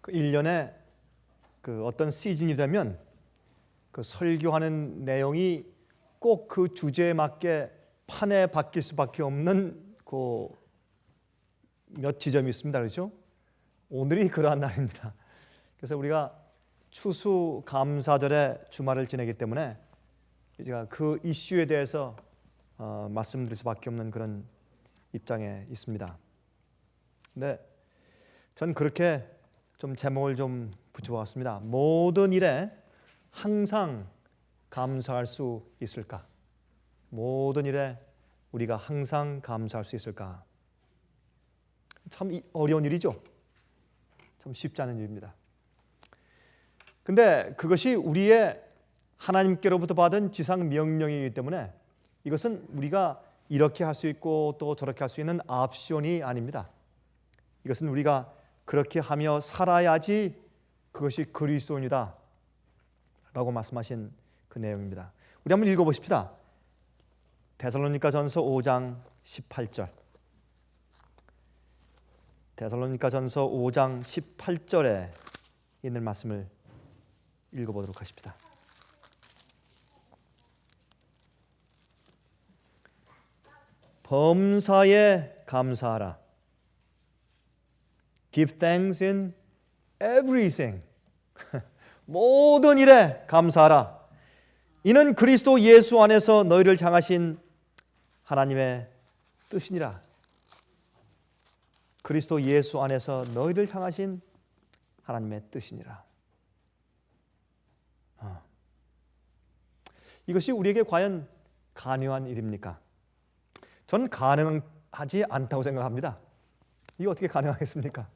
그 1년에 그 어떤 시즌이 되면 그 설교하는 내용이 꼭 그 주제에 맞게 판에 바뀔 수밖에 없는 그 몇 지점이 있습니다. 그렇죠? 오늘이 그러한 날입니다. 그래서 우리가 추수 감사절에 주말을 지내기 때문에 제가 그 이슈에 대해서 말씀드릴 수밖에 없는 그런 입장에 있습니다. 근데 전 그렇게 좀 제목을 좀 붙여봤습니다. 모든 일에 항상 감사할 수 있을까? 모든 일에 우리가 항상 감사할 수 있을까? 참 어려운 일이죠. 참 쉽지 않은 일입니다. 근데 그것이 우리의 하나님께로부터 받은 지상 명령이기 때문에 이것은 우리가 이렇게 할 수 있고 또 저렇게 할 수 있는 옵션이 아닙니다. 이것은 우리가 그렇게 하며 살아야지 그것이 그리스도인이다 라고 말씀하신 그 내용입니다. 우리 한번 읽어보십시다. 데살로니가전서 5장 18절. 데살로니가전서 5장 18절에 있는 말씀을 읽어보도록 하십시다. 범사에 감사하라. Give thanks in everything. 모든 일에 감사하라. 이는 그리스도 예수 안에서 너희를 향하신 하나님의 뜻이니라. 그리스도 예수 안에서 너희를 향하신 하나님의 뜻이니라. 이것이 우리에게 과연 가능한 일입니까? 전 가능하지 않다고 생각합니다. 이게 어떻게 가능하겠습니까?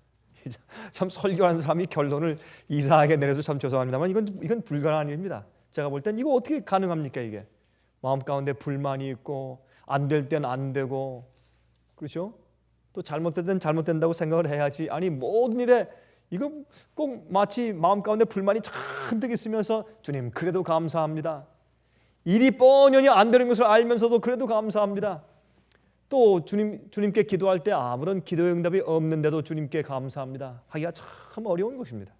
참 설교하는 사람이 결론을 이상하게 내려서 참 죄송합니다만 이건 불가능한 일입니다. 제가 볼 땐 이거 어떻게 가능합니까? 이게 마음 가운데 불만이 있고 안 될 땐 안 되고, 그렇죠? 또 잘못될 땐 잘못된다고 생각을 해야지. 아니 모든 일에 이거 꼭 마치 마음 가운데 불만이 잔뜩 있으면서 주님 그래도 감사합니다. 일이 뻔히 안 되는 것을 알면서도 그래도 감사합니다. 또 주님께 기도할 때 아무런 기도의 응답이 없는데도 주님께 감사합니다 하기가 참 어려운 것입니다.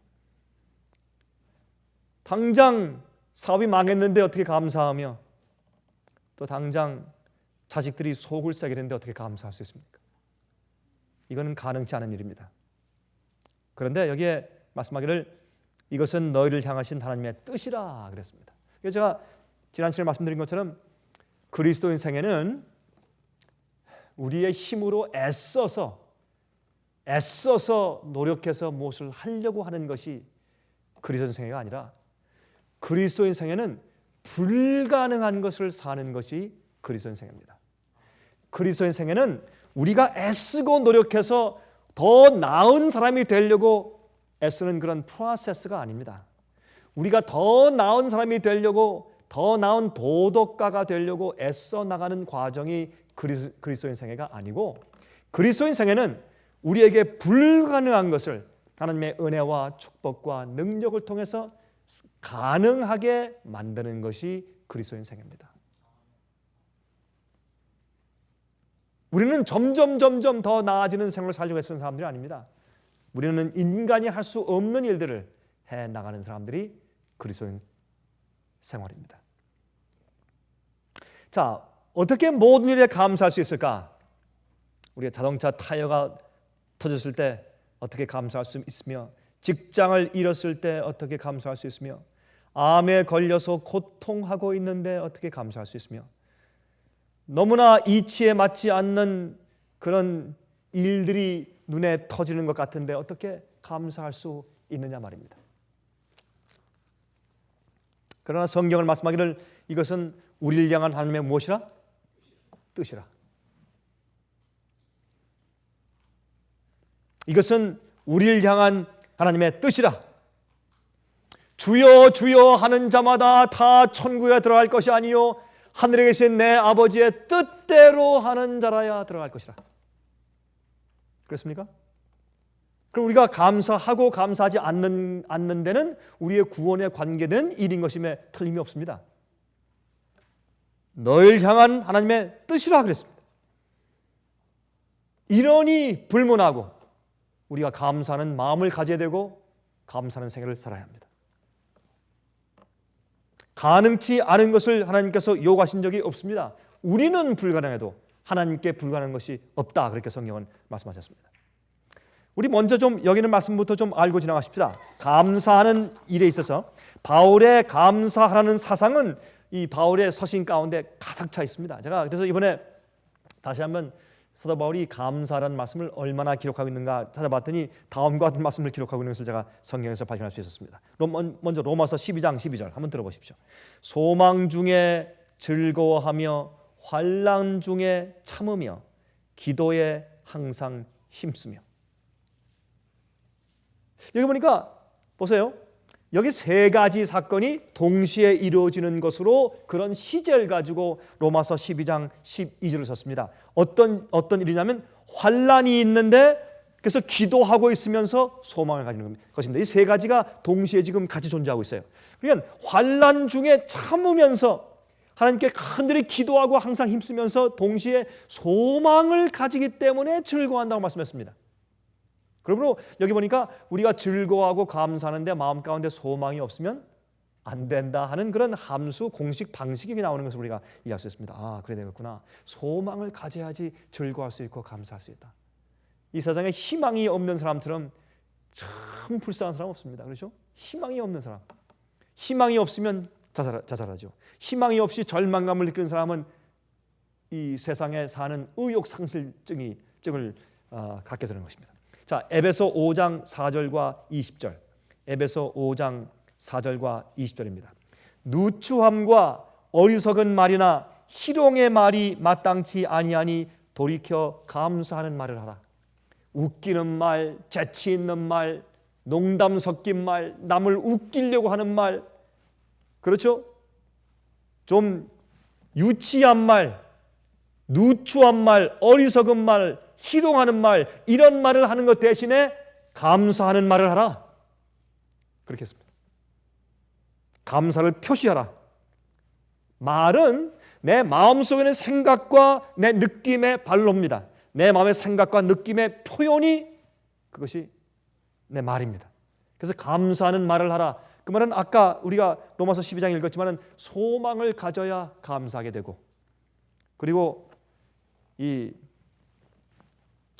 당장 사업이 망했는데 어떻게 감사하며 또 당장 자식들이 속을 새기는데 어떻게 감사할 수 있습니까? 이거는 가능치 않은 일입니다. 그런데 여기에 말씀하기를 이것은 너희를 향하신 하나님의 뜻이라 그랬습니다. 그래서 제가 지난 시간에 말씀드린 것처럼 그리스도인 생애는 우리의 힘으로 애써서 노력해서 무엇을 하려고 하는 것이 그리스도인 생애가 아니라 그리스도인 생애는 불가능한 것을 사는 것이 그리스도인 생애입니다. 그리스도인 생애는 우리가 애쓰고 노력해서 더 나은 사람이 되려고 애쓰는 그런 프로세스가 아닙니다. 우리가 더 나은 사람이 되려고 더 나은 도덕가가 되려고 애써 나가는 과정이 그리스도인 생애가 아니고 그리스도인 생애는 우리에게 불가능한 것을 하나님의 은혜와 축복과 능력을 통해서 가능하게 만드는 것이 그리스도인 생애입니다. 우리는 점점 더 나아지는 생활을 살려고 애쓰는 사람들이 아닙니다. 우리는 인간이 할 수 없는 일들을 해 나가는 사람들이 그리스도인 생활입니다. 자, 어떻게 모든 일에 감사할 수 있을까? 우리가 자동차 타이어가 터졌을 때 어떻게 감사할 수 있으며 직장을 잃었을 때 어떻게 감사할 수 있으며 암에 걸려서 고통하고 있는데 어떻게 감사할 수 있으며 너무나 이치에 맞지 않는 그런 일들이 눈에 터지는 것 같은데 어떻게 감사할 수 있느냐 말입니다. 그러나 성경을 말씀하기를 이것은 우리를 향한 하나님의 무엇이라? 뜻이라. 이것은 우리를 향한 하나님의 뜻이라. 주여 주여 하는 자마다 다 천국에 들어갈 것이 아니요 하늘에 계신 내 아버지의 뜻대로 하는 자라야 들어갈 것이라. 그렇습니까? 그럼 우리가 감사하고 감사하지 않는 데는 우리의 구원에 관계된 일인 것임에 틀림이 없습니다. 너희를 향한 하나님의 뜻이라 그랬습니다. 이러니 불문하고 우리가 감사하는 마음을 가져야 되고 감사하는 생애를 살아야 합니다. 가능치 않은 것을 하나님께서 요구하신 적이 없습니다. 우리는 불가능해도 하나님께 불가능한 것이 없다. 그렇게 성경은 말씀하셨습니다. 우리 먼저 좀 여기는 말씀부터 좀 알고 지나가십시다. 감사하는 일에 있어서 바울의 감사하라는 사상은 이 바울의 서신 가운데 가득 차 있습니다. 제가 그래서 이번에 다시 한번 사도 바울이 감사라는 말씀을 얼마나 기록하고 있는가 찾아봤더니 다음과 같은 말씀을 기록하고 있는 것을 제가 성경에서 발견할 수 있었습니다. 먼저 로마서 12장 12절 한번 들어보십시오. 소망 중에 즐거워하며 환난 중에 참으며 기도에 항상 힘쓰며. 여기 보니까 보세요. 여기 세 가지 사건이 동시에 이루어지는 것으로 그런 시제를 가지고 로마서 12장 12절을 썼습니다. 어떤 일이냐면 환난이 있는데 그래서 기도하고 있으면서 소망을 가지는 것입니다. 이 세 가지가 동시에 지금 같이 존재하고 있어요. 그러니까 환난 중에 참으면서 하나님께 간절히 기도하고 항상 힘쓰면서 동시에 소망을 가지기 때문에 즐거워한다고 말씀했습니다. 그러므로 여기 보니까 우리가 즐거워하고 감사하는데 마음 가운데 소망이 없으면 안 된다 하는 그런 함수, 공식, 방식이 나오는 것을 우리가 이해할 수 있습니다. 아, 그래 되겠구나. 소망을 가져야지 즐거워할 수 있고 감사할 수 있다. 이 세상에 희망이 없는 사람처럼 참 불쌍한 사람 없습니다. 그렇죠? 희망이 없는 사람. 희망이 없으면 자살하죠. 희망이 없이 절망감을 느끼는 사람은 이 세상에 사는 의욕상실증을 갖게 되는 것입니다. 자, 에베소 5장 4절과 20절. 에베소 5장 4절과 20절입니다. 누추함과 어리석은 말이나 희롱의 말이 마땅치 아니하니 돌이켜 감사하는 말을 하라. 웃기는 말, 재치 있는 말, 농담 섞인 말, 남을 웃기려고 하는 말, 그렇죠? 좀 유치한 말, 누추한 말, 어리석은 말, 희롱하는 말, 이런 말을 하는 것 대신에 감사하는 말을 하라. 그렇게 했습니다. 감사를 표시하라. 말은 내 마음속에 있는 생각과 내 느낌의 발로입니다. 내 마음의 생각과 느낌의 표현이 그것이 내 말입니다. 그래서 감사하는 말을 하라. 그 말은 아까 우리가 로마서 12장 읽었지만 소망을 가져야 감사하게 되고, 그리고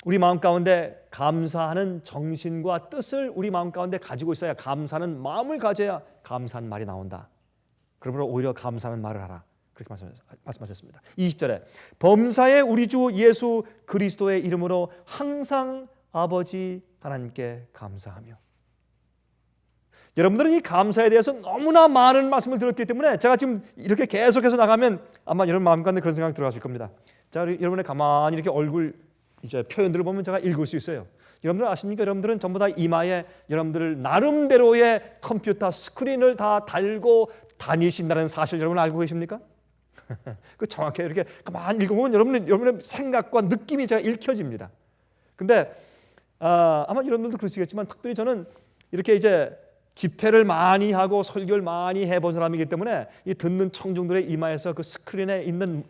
우리 마음 가운데 감사하는 정신과 뜻을 우리 마음 가운데 가지고 있어야, 감사하는 마음을 가져야 감사한 말이 나온다. 그러므로 오히려 감사하는 말을 하라. 그렇게 말씀하셨습니다. 20절에 범사에 우리 주 예수 그리스도의 이름으로 항상 아버지 하나님께 감사하며. 여러분들은 이 감사에 대해서 너무나 많은 말씀을 들었기 때문에 제가 지금 이렇게 계속해서 나가면 아마 여러분 마음 가운데 그런 생각이 들어가실 겁니다. 자, 여러분의 가만히 이렇게 얼굴 이제 표현들을 보면 제가 읽을 수 있어요. 여러분들 아십니까? 여러분들은 전부 다 이마에 여러분들 나름대로의 컴퓨터 스크린을 다 달고 다니신다는 사실 여러분 알고 계십니까? 그 정확히 이렇게 가만히 읽어보면 여러분의 생각과 느낌이 제가 읽혀집니다. 근데 아마 여러분들도 그러시겠지만 특별히 저는 이렇게 이제 집회를 많이 하고 설교를 많이 해본 사람이기 때문에 이 듣는 청중들의 이마에서 그 스크린에 있는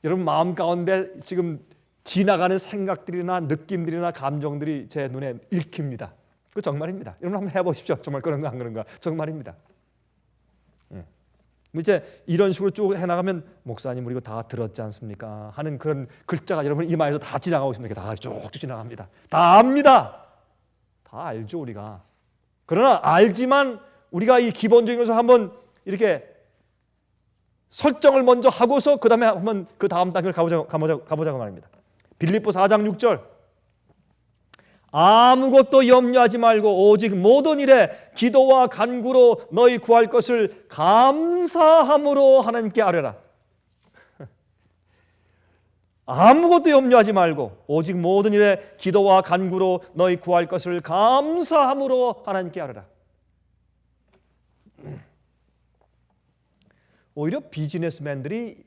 여러분 마음 가운데 지금 지나가는 생각들이나 느낌들이나 감정들이 제 눈에 읽힙니다. 그 정말입니다. 여러분 한번 해보십시오. 정말 그런가 안 그런가. 정말입니다. 이제 이런 식으로 쭉 해나가면 목사님 우리 이거 다 들었지 않습니까? 하는 그런 글자가 여러분 이마에서 다 지나가고 있습니다. 다 쭉쭉 지나갑니다. 다 압니다. 다 알죠 우리가. 그러나 알지만 우리가 이 기본적인 것을 한번 이렇게 설정을 먼저 하고서 그 다음에 한번 그 다음 단계를 가보자고 말입니다. 빌립보 4장 6절 아무것도 염려하지 말고 오직 모든 일에 기도와 간구로 너희 구할 것을 감사함으로 하나님께 아뢰라. 아무것도 염려하지 말고 오직 모든 일에 기도와 간구로 너희 구할 것을 감사함으로 하나님께 아뢰라. 오히려 비즈니스맨들이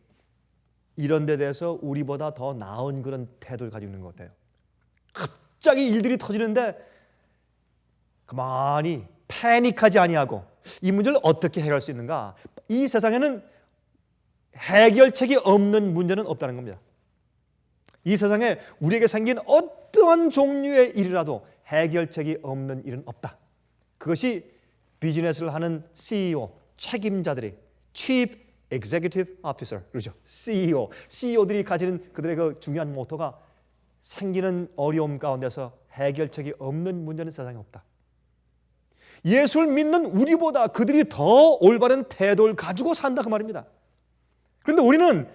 이런 데 대해서 우리보다 더 나은 그런 태도를 가지고 있는 것 같아요. 갑자기 일들이 터지는데 가만히 패닉하지 아니하고 이 문제를 어떻게 해결할 수 있는가? 이 세상에는 해결책이 없는 문제는 없다는 겁니다. 이 세상에 우리에게 생긴 어떠한 종류의 일이라도 해결책이 없는 일은 없다. 그것이 비즈니스를 하는 CEO, 책임자들이 Chief Executive Officer, 그렇죠? CEO들이 가지는 그들의 그 중요한 모토가 생기는 어려움 가운데서 해결책이 없는 문제는 세상에 없다. 예수를 믿는 우리보다 그들이 더 올바른 태도를 가지고 산다 그 말입니다. 그런데 우리는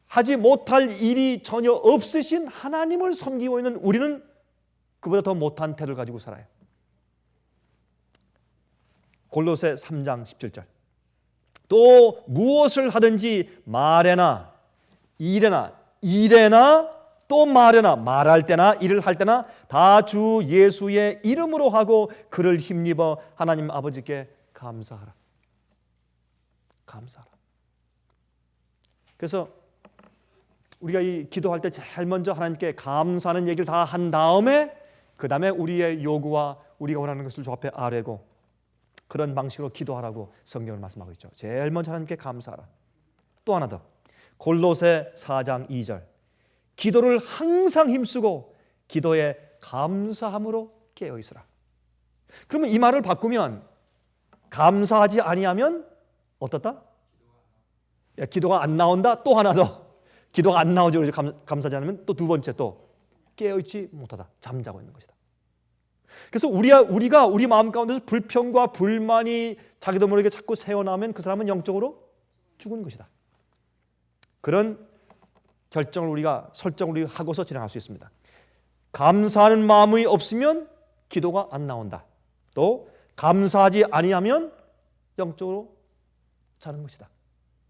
하지 못할 일이 전혀 없으신 하나님을 섬기고 있는 우리는 그보다 더 못한 태도를 가지고 살아요. 골로새 3장 17절. 또 무엇을 하든지 말에나 일에나 또 말에나 말할 때나 일을 할 때나 다 주 예수의 이름으로 하고 그를 힘입어 하나님 아버지께 감사하라. 감사하라. 그래서 우리가 이 기도할 때 제일 먼저 하나님께 감사하는 얘기를 다 한 다음에 그 다음에 우리의 요구와 우리가 원하는 것을 주 앞에 아뢰고 그런 방식으로 기도하라고 성경을 말씀하고 있죠. 제일 먼저 하나님께 감사하라. 또 하나 더. 골로새 4장 2절. 기도를 항상 힘쓰고 기도에 감사함으로 깨어 있으라. 그러면 이 말을 바꾸면 감사하지 아니하면 어떻다? 기도가 안 나온다. 또 하나 더. 기도가 안 나오죠. 감사하지 않으면 또 두 번째 또 깨어있지 못하다. 잠자고 있는 것이다. 그래서 우리가 우리 마음 가운데서 불평과 불만이 자기도 모르게 자꾸 새어나오면 그 사람은 영적으로 죽은 것이다. 그런 설정을 우리가 하고서 진행할 수 있습니다. 감사하는 마음이 없으면 기도가 안 나온다. 또 감사하지 아니하면 영적으로 자는 것이다.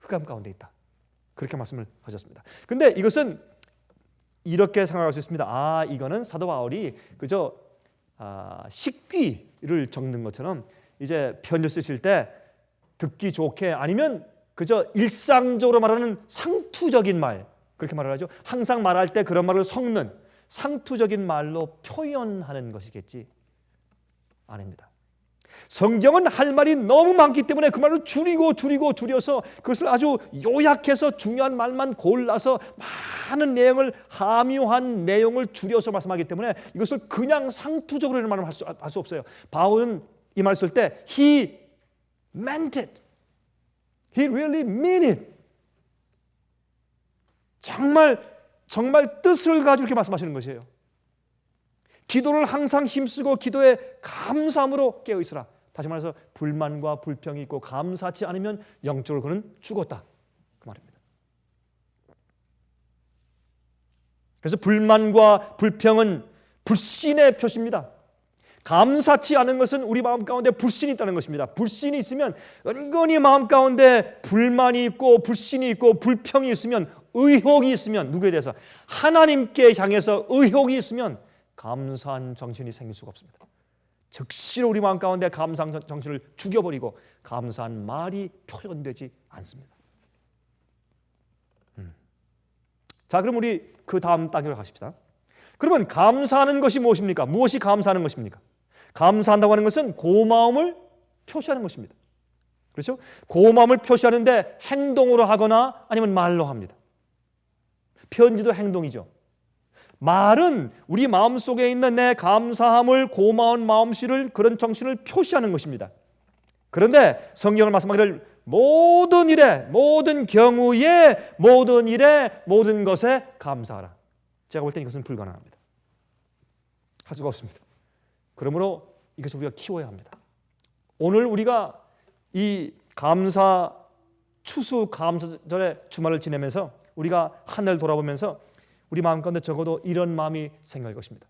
흑암 가운데 있다. 그렇게 말씀을 하셨습니다. 근데 이것은 이렇게 생각할 수 있습니다. 이거는 사도 바울이 그저 식귀를 적는 것처럼 이제 편지를 쓰실 때 듣기 좋게 아니면 그저 일상적으로 말하는 상투적인 말 그렇게 말을 하죠. 항상 말할 때 그런 말을 섞는 상투적인 말로 표현하는 것이겠지. 아닙니다. 성경은 할 말이 너무 많기 때문에 그 말을 줄여서 그것을 아주 요약해서 중요한 말만 골라서 많은 내용을 함유한 내용을 줄여서 말씀하기 때문에 이것을 그냥 상투적으로 말을 할 수 없어요. 바울은 이 말 쓸 때 He meant it. He really meant it. 정말 뜻을 가지고 이렇게 말씀하시는 것이에요. 기도를 항상 힘쓰고 기도에 감사함으로 깨어 있으라. 다시 말해서 불만과 불평이 있고 감사치 않으면 영적으로 그는 죽었다. 그 말입니다. 그래서 불만과 불평은 불신의 표시입니다. 감사치 않은 것은 우리 마음 가운데 불신이 있다는 것입니다. 불신이 있으면 은근히 마음 가운데 불만이 있고 불신이 있고 불평이 있으면 의혹이 있으면 누구에 대해서 하나님께 향해서 의혹이 있으면 감사한 정신이 생길 수가 없습니다. 즉시로 우리 마음 가운데 감사한 정신을 죽여버리고 감사한 말이 표현되지 않습니다. 자, 그럼 우리 그 다음 단계로 가십시다. 그러면 감사하는 것이 무엇입니까? 무엇이 감사하는 것입니까? 감사한다고 하는 것은 고마움을 표시하는 것입니다. 그렇죠? 고마움을 표시하는데 행동으로 하거나 아니면 말로 합니다. 편지도 행동이죠. 말은 우리 마음속에 있는 내 감사함을 고마운 마음씨를 그런 정신을 표시하는 것입니다. 그런데 성경을 말씀하기를 모든 일에 모든 경우에 모든 일에 모든 것에 감사하라. 제가 볼 때 이것은 불가능합니다. 할 수가 없습니다. 그러므로 이것을 우리가 키워야 합니다. 오늘 우리가 이 감사 추수 감사절의 주말을 지내면서 우리가 한 해를 돌아보면서 우리 마음 가운데 적어도 이런 마음이 생길 것입니다.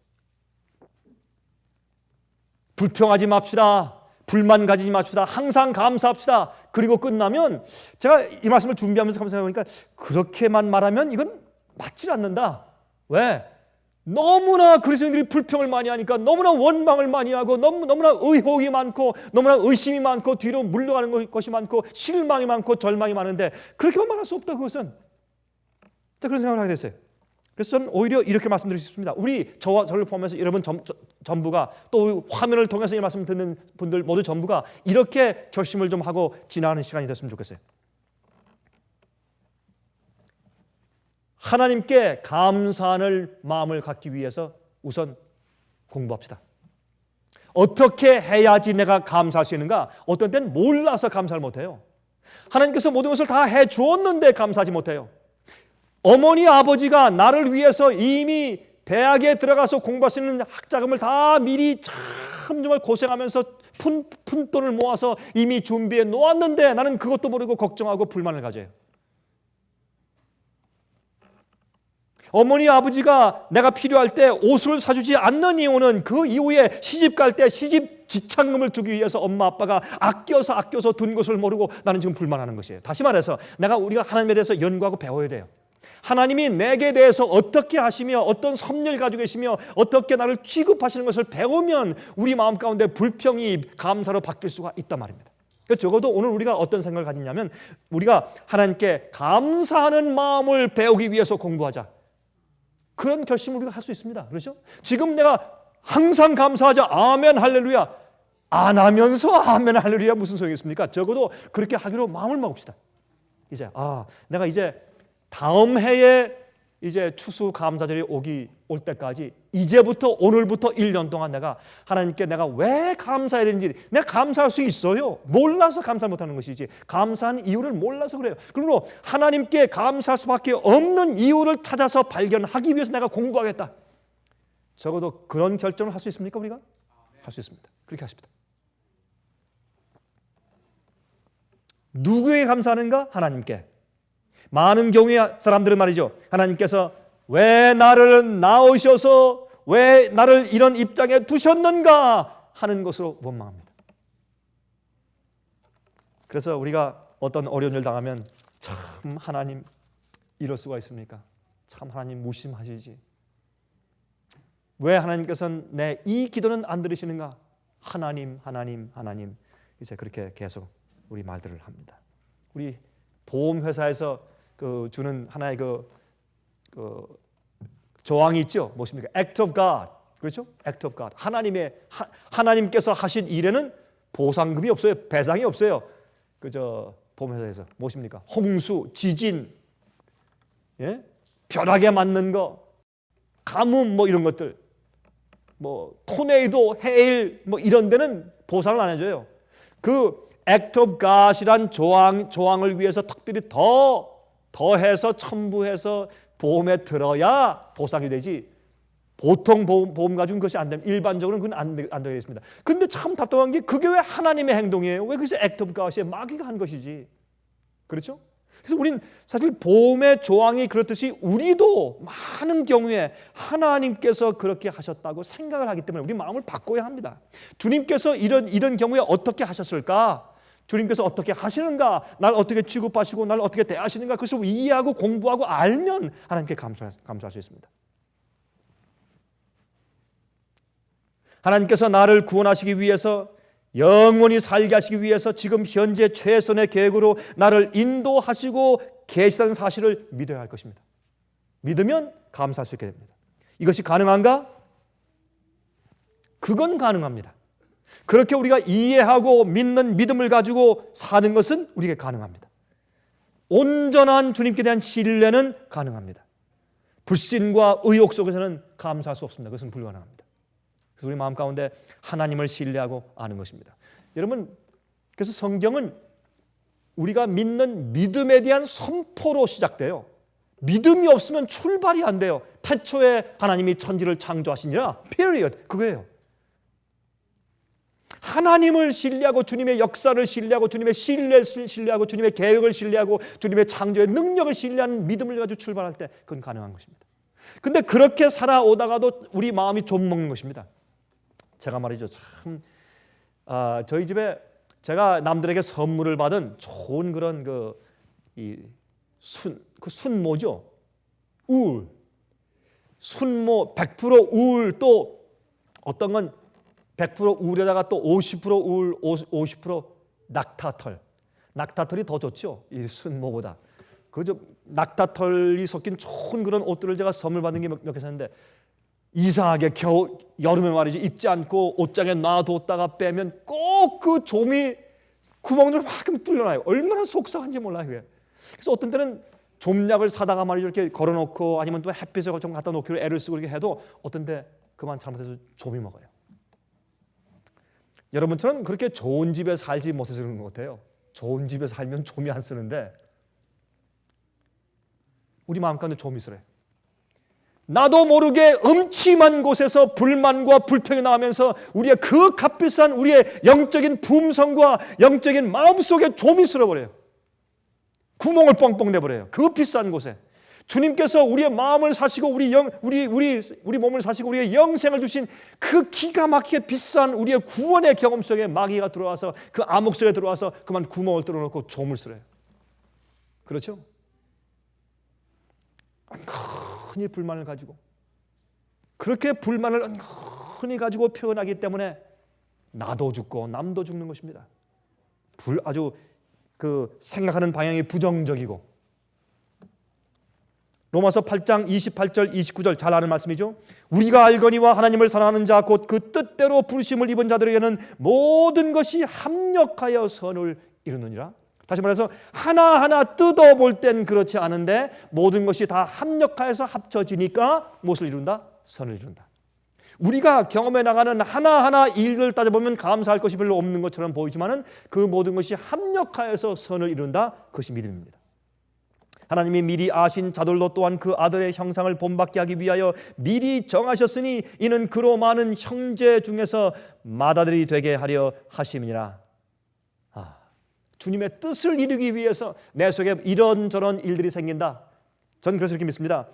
불평하지 맙시다. 불만 가지지 맙시다. 항상 감사합시다. 그리고 끝나면 제가 이 말씀을 준비하면서 생각해보니까 그렇게만 말하면 이건 맞질 않는다. 왜? 너무나 그리스도인들이 불평을 많이 하니까 너무나 원망을 많이 하고 너무나 의혹이 많고 너무나 의심이 많고 뒤로 물러가는 것이 많고 실망이 많고 절망이 많은데 그렇게만 말할 수 없다. 그것은 그런 생각을 하게 됐어요. 그래서 저는 오히려 이렇게 말씀드릴 수 있습니다. 저를 포함해서 여러분 전부가 또 화면을 통해서 이 말씀 듣는 분들 모두 전부가 이렇게 결심을 좀 하고 지나가는 시간이 됐으면 좋겠어요. 하나님께 감사하는 마음을 갖기 위해서 우선 공부합시다. 어떻게 해야지 내가 감사할 수 있는가? 어떤 때는 몰라서 감사를 못해요. 하나님께서 모든 것을 다 해주었는데 감사하지 못해요. 어머니 아버지가 나를 위해서 이미 대학에 들어가서 공부할 수 있는 학자금을 다 미리 참 정말 고생하면서 푼돈을 모아서 이미 준비해 놓았는데 나는 그것도 모르고 걱정하고 불만을 가져요. 어머니 아버지가 내가 필요할 때 옷을 사주지 않는 이유는 그 이후에 시집 갈 때 시집 지참금을 주기 위해서 엄마 아빠가 아껴서 둔 것을 모르고 나는 지금 불만하는 것이에요. 다시 말해서 우리가 하나님에 대해서 연구하고 배워야 돼요. 하나님이 내게 대해서 어떻게 하시며 어떤 섭리를 가지고 계시며 어떻게 나를 취급하시는 것을 배우면 우리 마음 가운데 불평이 감사로 바뀔 수가 있단 말입니다. 적어도 오늘 우리가 어떤 생각을 가지냐면 우리가 하나님께 감사하는 마음을 배우기 위해서 공부하자. 그런 결심을 우리가 할 수 있습니다. 그렇죠? 지금 내가 항상 감사하자. 아멘 할렐루야. 안 하면서 아멘 할렐루야 무슨 소용이 있습니까? 적어도 그렇게 하기로 마음을 먹읍시다. 이제 내가 이제 다음 해에 이제 추수감사절이 올 때까지 이제부터 오늘부터 1년 동안 내가 하나님께 내가 왜 감사해야 되는지 내가 감사할 수 있어요. 몰라서 감사 못하는 것이지 감사한 이유를 몰라서 그래요. 그러므로 하나님께 감사할 수밖에 없는 이유를 찾아서 발견하기 위해서 내가 공부하겠다. 적어도 그런 결정을 할 수 있습니까? 우리가? 할 수 있습니다. 그렇게 하십니다. 누구에게 감사하는가? 하나님께. 많은 경우에 사람들은 말이죠. 하나님께서 왜 나를 낳으셔서 왜 나를 이런 입장에 두셨는가 하는 것으로 원망합니다. 그래서 우리가 어떤 어려운 일 당하면 참 하나님 이럴 수가 있습니까? 참 하나님 무심하시지. 왜 하나님께서는 내 이 기도는 안 들으시는가? 하나님 이제 그렇게 계속 우리 말들을 합니다. 우리 보험회사에서 주는 하나의 조항이 있죠. 무엇입니까? Act of God. 그렇죠? Act of God. 하나님께서 하신 일에는 보상금이 없어요. 배상이 없어요. 보험회사에서 무엇입니까? 홍수, 지진, 예? 벼락에 맞는 거, 가뭄 이런 것들, 토네이도, 해일 이런 데는 보상을 안 해줘요. 그 Act of God이란 조항을 위해서 특별히 더해서 첨부해서 보험에 들어야 보상이 되지. 보통 보험 가지고는 그것이 안 됩니다. 일반적으로는 그건 안 되어 있습니다. 근데 참 답답한 게 그게 왜 하나님의 행동이에요? 왜 그것이 Act of God이에요? 마귀가 한 것이지. 그렇죠? 그래서 우리는 사실 보험의 조항이 그렇듯이 우리도 많은 경우에 하나님께서 그렇게 하셨다고 생각을 하기 때문에 우리 마음을 바꿔야 합니다. 주님께서 이런 경우에 어떻게 하셨을까? 주님께서 어떻게 하시는가? 날 어떻게 취급하시고 날 어떻게 대하시는가? 그것을 이해하고 공부하고 알면 하나님께 감사할 수 있습니다. 하나님께서 나를 구원하시기 위해서 영원히 살게 하시기 위해서 지금 현재 최선의 계획으로 나를 인도하시고 계시다는 사실을 믿어야 할 것입니다. 믿으면 감사할 수 있게 됩니다. 이것이 가능한가? 그건 가능합니다. 그렇게 우리가 이해하고 믿는 믿음을 가지고 사는 것은 우리에게 가능합니다. 온전한 주님께 대한 신뢰는 가능합니다. 불신과 의욕 속에서는 감사할 수 없습니다. 그것은 불가능합니다. 그래서 우리 마음 가운데 하나님을 신뢰하고 아는 것입니다. 여러분, 그래서 성경은 우리가 믿는 믿음에 대한 선포로 시작돼요. 믿음이 없으면 출발이 안 돼요. 태초에 하나님이 천지를 창조하시니라. period. 그거예요. 하나님을 신뢰하고 주님의 역사를 신뢰하고 주님의 신뢰를 신뢰하고 주님의 계획을 신뢰하고 주님의 창조의 능력을 신뢰하는 믿음을 가지고 출발할 때 그건 가능한 것입니다. 근데 그렇게 살아오다가도 우리 마음이 좀 먹는 것입니다. 제가 말이죠. 참 저희 집에 제가 남들에게 선물을 받은 좋은 그런 순모죠. 우울. 순모 100% 우울 또 어떤 건 100% 우울에다가 또 50% 우울, 50% 낙타털. 낙타털이 더 좋죠. 이 순모보다. 낙타털이 섞인 좋은 그런 옷들을 제가 선물 받은 게 몇 개 있었는데 이상하게 여름에 말이지 입지 않고 옷장에 놔뒀다가 빼면 꼭 그 좀이 구멍을 막 뚫려나요. 얼마나 속상한지 몰라요. 그게. 그래서 어떤 때는 좀약을 사다가 말이죠 이렇게 걸어놓고 아니면 또 햇빛에 좀 갖다 놓기로 애를 쓰고 이렇게 해도 어떤 때 그만 잘못해서 좀이 먹어요. 여러분처럼 그렇게 좋은 집에 살지 못해서 그런 것 같아요. 좋은 집에 살면 좀이 안 쓰는데 우리 마음 가운데 좀이 쓰래. 나도 모르게 음침한 곳에서 불만과 불평이 나오면서 우리의 그 값비싼 우리의 영적인 품성과 영적인 마음속에 좀이 쓸어버려요. 구멍을 뻥뻥 내버려요. 그 비싼 곳에. 주님께서 우리의 마음을 사시고 우리 몸을 사시고 우리의 영생을 주신 그 기가 막히게 비싼 우리의 구원의 경험 속에 마귀가 들어와서 그 암흑 속에 들어와서 그만 구멍을 뚫어놓고 좀을 쓸어요. 그렇죠? 흔히 불만을 가지고 그렇게 불만을 흔히 가지고 표현하기 때문에 나도 죽고 남도 죽는 것입니다. 아주 생각하는 방향이 부정적이고 로마서 8장 28절 29절 잘 아는 말씀이죠. 우리가 알거니와 하나님을 사랑하는 자 곧 그 뜻대로 부르심을 입은 자들에게는 모든 것이 합력하여 선을 이루느니라. 다시 말해서 하나하나 뜯어볼 땐 그렇지 않은데 모든 것이 다 합력하여서 합쳐지니까 무엇을 이룬다? 선을 이룬다. 우리가 경험해 나가는 하나하나 일을 따져보면 감사할 것이 별로 없는 것처럼 보이지만 그 모든 것이 합력하여서 선을 이룬다. 그것이 믿음입니다. 하나님이 미리 아신 자들로 또한 그 아들의 형상을 본받게 하기 위하여 미리 정하셨으니 이는 그로 많은 형제 중에서 맏아들이 되게 하려 하심이니라. 주님의 뜻을 이루기 위해서 내 속에 이런저런 일들이 생긴다. 저는 그래서 이렇게 믿습니다.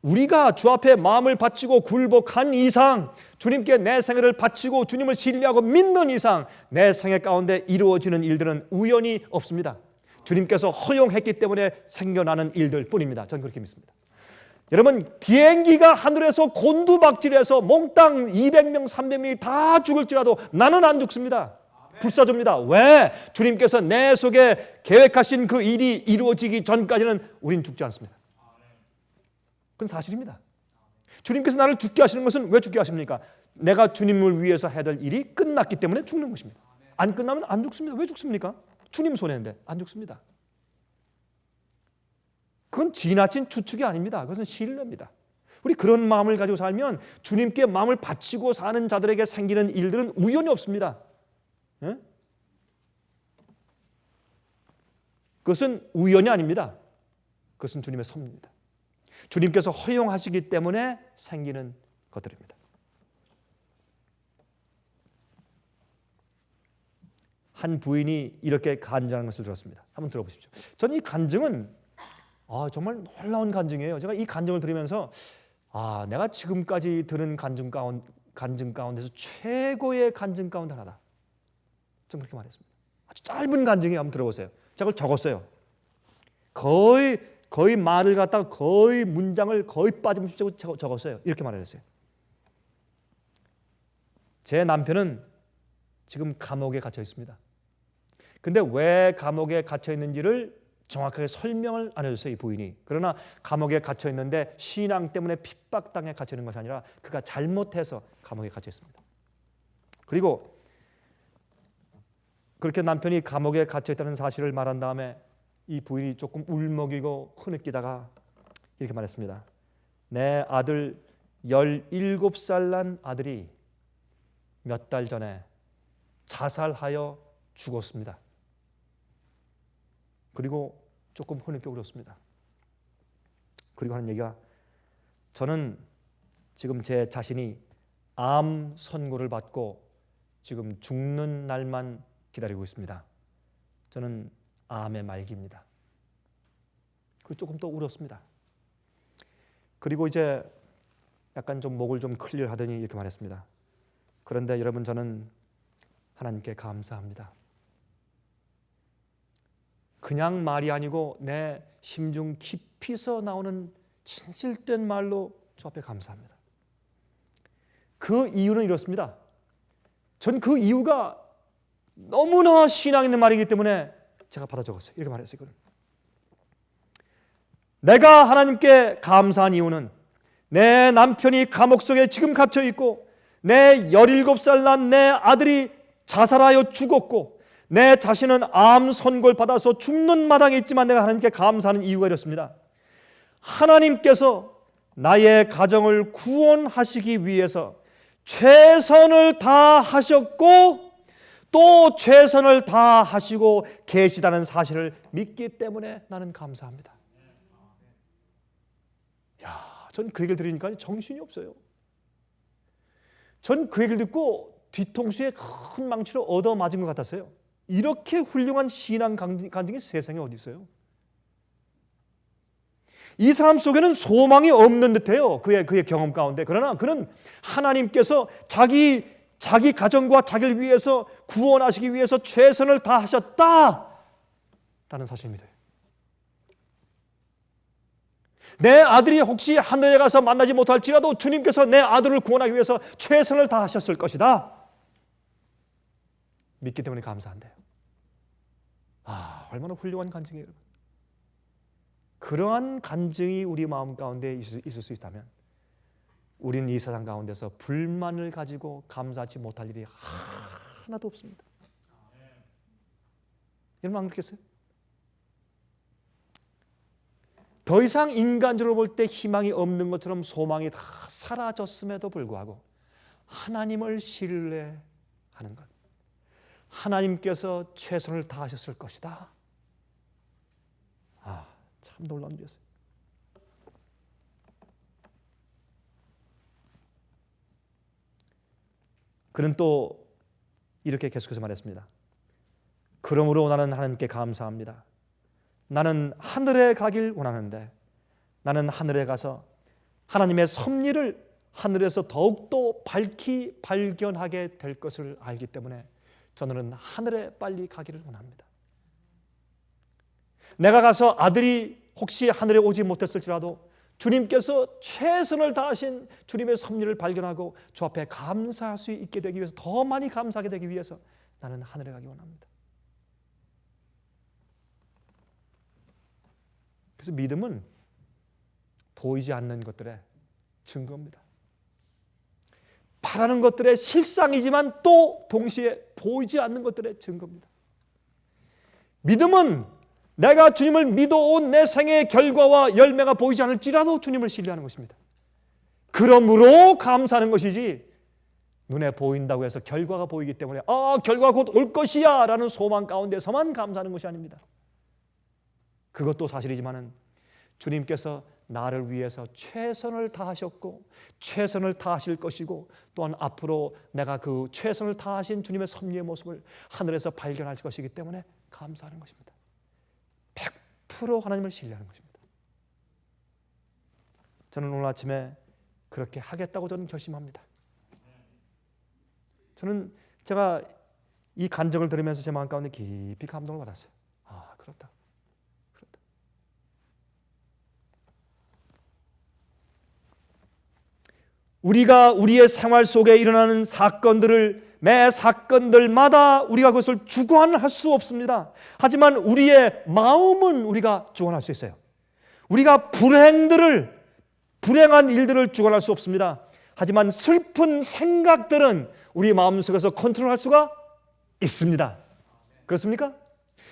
우리가 주 앞에 마음을 바치고 굴복한 이상, 주님께 내 생애를 바치고 주님을 신뢰하고 믿는 이상 내 생애 가운데 이루어지는 일들은 우연이 없습니다. 주님께서 허용했기 때문에 생겨나는 일들 뿐입니다. 저는 그렇게 믿습니다. 여러분, 비행기가 하늘에서 곤두박질해서 몽땅 200명 300명이 다 죽을지라도 나는 안 죽습니다. 불사조입니다. 왜? 주님께서 내 속에 계획하신 그 일이 이루어지기 전까지는 우린 죽지 않습니다. 그건 사실입니다. 주님께서 나를 죽게 하시는 것은 왜 죽게 하십니까? 내가 주님을 위해서 해야 될 일이 끝났기 때문에 죽는 것입니다. 안 끝나면 안 죽습니다. 왜 죽습니까? 주님 손해인데 안 죽습니다. 그건 지나친 추측이 아닙니다. 그것은 신뢰입니다. 우리 그런 마음을 가지고 살면 주님께 마음을 바치고 사는 자들에게 생기는 일들은 우연이 없습니다. 예? 그것은 우연이 아닙니다. 그것은 주님의 섭리입니다. 주님께서 허용하시기 때문에 생기는 것들입니다. 한 부인이 이렇게 간증하는 것을 들었습니다. 한번 들어보십시오. 저는 이 간증은 정말 놀라운 간증이에요. 제가 이 간증을 들으면서 내가 지금까지 들은 간증 가운데서 최고의 간증 가운데 하나다. 좀 그렇게 말했습니다. 아주 짧은 간증이에요. 한번 들어보세요. 제가 그걸 적었어요. 거의 말을 갖다가 거의 문장을 거의 빠짐없이 적었어요. 이렇게 말을 했어요. 제 남편은 지금 감옥에 갇혀 있습니다. 근데 왜 감옥에 갇혀 있는지를 정확하게 설명을 안 해줬어요, 이 부인이. 그러나 감옥에 갇혀 있는데 신앙 때문에 핍박당해 갇혀 있는 것이 아니라 그가 잘못해서 감옥에 갇혀 있습니다. 그리고 그렇게 남편이 감옥에 갇혀 있다는 사실을 말한 다음에 이 부인이 조금 울먹이고 흐느끼다가 이렇게 말했습니다. 내 아들 17살 난 아들이 몇 달 전에 자살하여 죽었습니다. 그리고 조금 흐느껴 울었습니다. 그리고 하는 얘기가 저는 지금 제 자신이 암 선고를 받고 지금 죽는 날만 기다리고 있습니다. 저는 암의 말기입니다. 그리고 조금 또 울었습니다. 그리고 이제 약간 좀 목을 좀 클리어하더니 이렇게 말했습니다. 그런데 여러분 저는 하나님께 감사합니다. 그냥 말이 아니고 내 심중 깊이서 나오는 진실된 말로 주 앞에 감사합니다. 그 이유는 이렇습니다. 전 그 이유가 너무나 신앙 있는 말이기 때문에 제가 받아 적었어요. 이렇게 말했어요. 이거는. 내가 하나님께 감사한 이유는 내 남편이 감옥 속에 지금 갇혀 있고 내 17살 난 내 아들이 자살하여 죽었고 내 자신은 암 선고를 받아서 죽는 마당에 있지만 내가 하나님께 감사하는 이유가 이렇습니다. 하나님께서 나의 가정을 구원하시기 위해서 최선을 다하셨고 또 최선을 다하시고 계시다는 사실을 믿기 때문에 나는 감사합니다. 전 그 얘기를 들으니까 정신이 없어요. 전 그 얘기를 듣고 뒤통수에 큰 망치로 얻어맞은 것 같았어요. 이렇게 훌륭한 신앙 간증이 세상에 어디 있어요? 이 사람 속에는 소망이 없는 듯해요. 그의 경험 가운데. 그러나 그는 하나님께서 자기 가정과 자기를 위해서 구원하시기 위해서 최선을 다하셨다라는 사실입니다. 내 아들이 혹시 하늘에 가서 만나지 못할지라도 주님께서 내 아들을 구원하기 위해서 최선을 다하셨을 것이다. 믿기 때문에 감사한데요. 얼마나 훌륭한 간증이에요. 그러한 간증이 우리 마음 가운데 있을 수 있다면 우리는 이 세상 가운데서 불만을 가지고 감사하지 못할 일이 하나도 없습니다. 여러분 안 그렇겠어요? 더 이상 인간적으로 볼 때 희망이 없는 것처럼 소망이 다 사라졌음에도 불구하고 하나님을 신뢰하는 것, 하나님께서 최선을 다하셨을 것이다. 참 놀라운 일이었어요. 그는 또 이렇게 계속해서 말했습니다. 그러므로 나는 하나님께 감사합니다. 나는 하늘에 가길 원하는데 나는 하늘에 가서 하나님의 섭리를 하늘에서 더욱더 밝히 발견하게 될 것을 알기 때문에 저는 하늘에 빨리 가기를 원합니다. 내가 가서 아들이 혹시 하늘에 오지 못했을지라도 주님께서 최선을 다하신 주님의 섭리를 발견하고 주 앞에 감사할 수 있게 되기 위해서, 더 많이 감사하게 되기 위해서 나는 하늘에 가기 원합니다. 그래서 믿음은 보이지 않는 것들의 증거입니다. 바라는 것들의 실상이지만 또 동시에 보이지 않는 것들의 증거입니다. 믿음은 내가 주님을 믿어온 내 생애의 결과와 열매가 보이지 않을지라도 주님을 신뢰하는 것입니다. 그러므로 감사하는 것이지 눈에 보인다고 해서 결과가 보이기 때문에 결과가 곧 올 것이야 라는 소망 가운데서만 감사하는 것이 아닙니다. 그것도 사실이지만은 주님께서 나를 위해서 최선을 다하셨고 최선을 다하실 것이고 또한 앞으로 내가 그 최선을 다하신 주님의 섭리의 모습을 하늘에서 발견할 것이기 때문에 감사하는 것입니다. 100% 하나님을 신뢰하는 것입니다. 저는 오늘 아침에 그렇게 하겠다고 저는 결심합니다. 저는 제가 이 간증을 들으면서 제 마음 가운데 깊이 감동을 받았어요. 그렇다. 우리가 우리의 생활 속에 일어나는 사건들을 매 사건들마다 우리가 그것을 주관할 수 없습니다. 하지만 우리의 마음은 우리가 주관할 수 있어요. 우리가 불행한 일들을 주관할 수 없습니다. 하지만 슬픈 생각들은 우리 마음속에서 컨트롤할 수가 있습니다. 그렇습니까?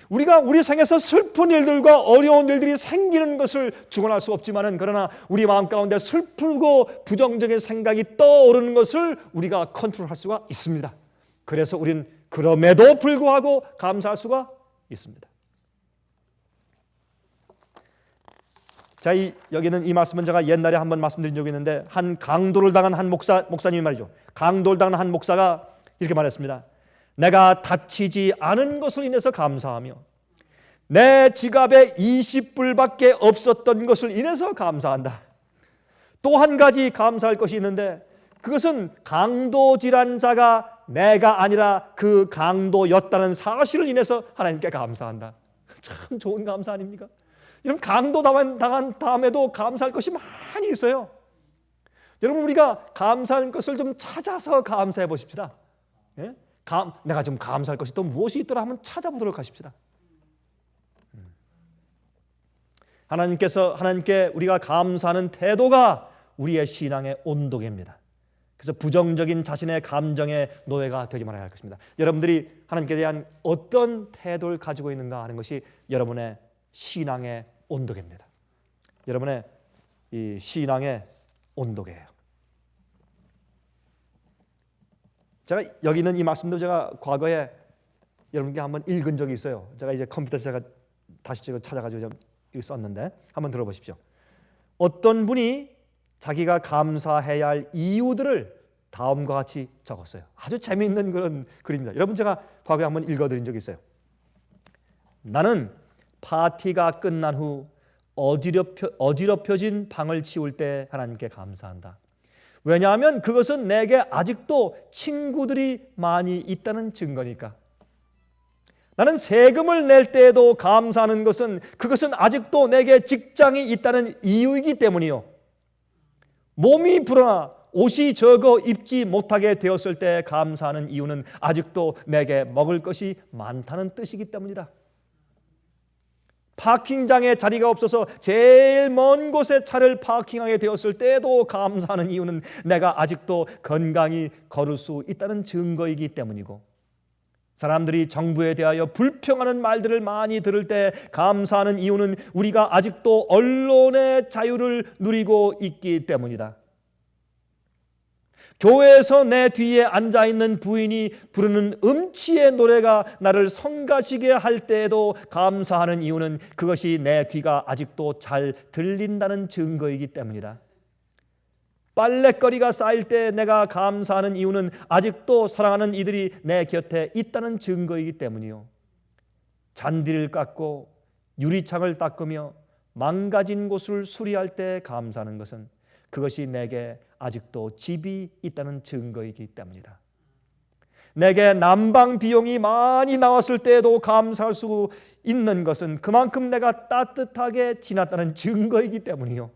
우리가 우리 생에서 슬픈 일들과 어려운 일들이 생기는 것을 주관할 수 없지만은, 그러나 우리 마음 가운데 슬프고 부정적인 생각이 떠오르는 것을 우리가 컨트롤할 수가 있습니다. 그래서 우리는 그럼에도 불구하고 감사할 수가 있습니다. 자, 여기는 이 말씀은 제가 옛날에 한번 말씀드린 적이 있는데, 한 강도를 당한 한 목사님이 말이죠. 강도를 당한 한 목사가 이렇게 말했습니다. 내가 다치지 않은 것을 인해서 감사하며 내 지갑에 20불밖에 없었던 것을 인해서 감사한다. 또 한 가지 감사할 것이 있는데, 그것은 강도질한 자가 내가 아니라 그 강도였다는 사실을 인해서 하나님께 감사한다. 참 좋은 감사 아닙니까? 이런 강도 당한 다음에도 감사할 것이 많이 있어요. 여러분, 우리가 감사하는 것을 좀 찾아서 감사해 보십시다. 예? 내가 좀 감사할 것이 또 무엇이 있더라 하면 찾아보도록 하십시다. 하나님께 우리가 감사하는 태도가 우리의 신앙의 온도계입니다. 그래서 부정적인 자신의 감정의 노예가 되지 말아야 할 것입니다. 여러분들이 하나님께 대한 어떤 태도를 가지고 있는가 하는 것이 여러분의 신앙의 온도계입니다. 여러분의 이 신앙의 온도계예요. 제가 여기 있는 이 말씀도 제가 과거에 여러분께 한번 읽은 적이 있어요. 제가 이제 컴퓨터에서 제가 다시 찾아가지고 썼는데 한번 들어보십시오. 어떤 분이 자기가 감사해야 할 이유들을 다음과 같이 적었어요. 아주 재미있는 그런 글입니다. 여러분, 제가 과거에 한번 읽어드린 적이 있어요. 나는 파티가 끝난 후 어지럽혀진 방을 치울 때 하나님께 감사한다. 왜냐하면 그것은 내게 아직도 친구들이 많이 있다는 증거니까. 나는 세금을 낼 때에도 감사하는 것은 그것은 아직도 내게 직장이 있다는 이유이기 때문이요. 몸이 불어나 옷이 적어 입지 못하게 되었을 때 감사하는 이유는 아직도 내게 먹을 것이 많다는 뜻이기 때문이다. 파킹장에 자리가 없어서 제일 먼 곳에 차를 파킹하게 되었을 때에도 감사하는 이유는 내가 아직도 건강히 걸을 수 있다는 증거이기 때문이고, 사람들이 정부에 대하여 불평하는 말들을 많이 들을 때 감사하는 이유는 우리가 아직도 언론의 자유를 누리고 있기 때문이다. 교회에서 내 뒤에 앉아있는 부인이 부르는 음치의 노래가 나를 성가시게 할 때에도 감사하는 이유는 그것이 내 귀가 아직도 잘 들린다는 증거이기 때문이다. 빨랫거리가 쌓일 때 내가 감사하는 이유는 아직도 사랑하는 이들이 내 곁에 있다는 증거이기 때문이요. 잔디를 깎고 유리창을 닦으며 망가진 곳을 수리할 때 감사하는 것은 그것이 내게 아직도 집이 있다는 증거이기 때문이다. 내게 난방 비용이 많이 나왔을 때에도 감사할 수 있는 것은 그만큼 내가 따뜻하게 지났다는 증거이기 때문이요.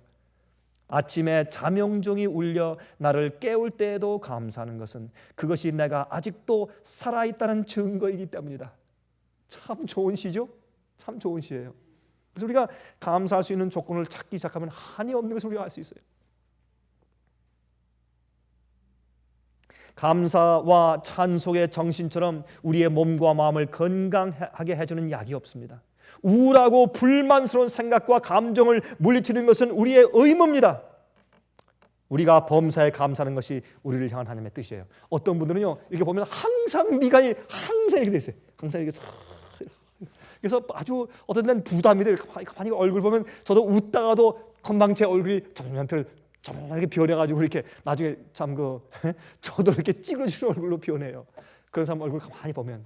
아침에 잠영종이 울려 나를 깨울 때에도 감사하는 것은 그것이 내가 아직도 살아있다는 증거이기 때문이다. 참 좋은 시죠? 참 좋은 시예요. 그래서 우리가 감사할 수 있는 조건을 찾기 시작하면 한이 없는 것을 우리가 알 수 있어요. 감사와 찬송의 정신처럼 우리의 몸과 마음을 건강하게 해주는 약이 없습니다. 우울하고 불만스러운 생각과 감정을 물리치는 것은 우리의 의무입니다. 우리가 범사에 감사하는 것이 우리를 향한 하나님의 뜻이에요. 어떤 분들은요, 이렇게 보면 항상 미간이 항상 이렇게 돼 있어요. 항상 이렇게. 그래서 아주 어떤 데는 부담이 돼요. 가만히 얼굴 보면 저도 웃다가도 금방 제 얼굴이 이렇게 변해가지고 이렇게 나중에 참 저도 이렇게 찌그러지는 얼굴로 변해요. 그런 사람 얼굴 가만히 보면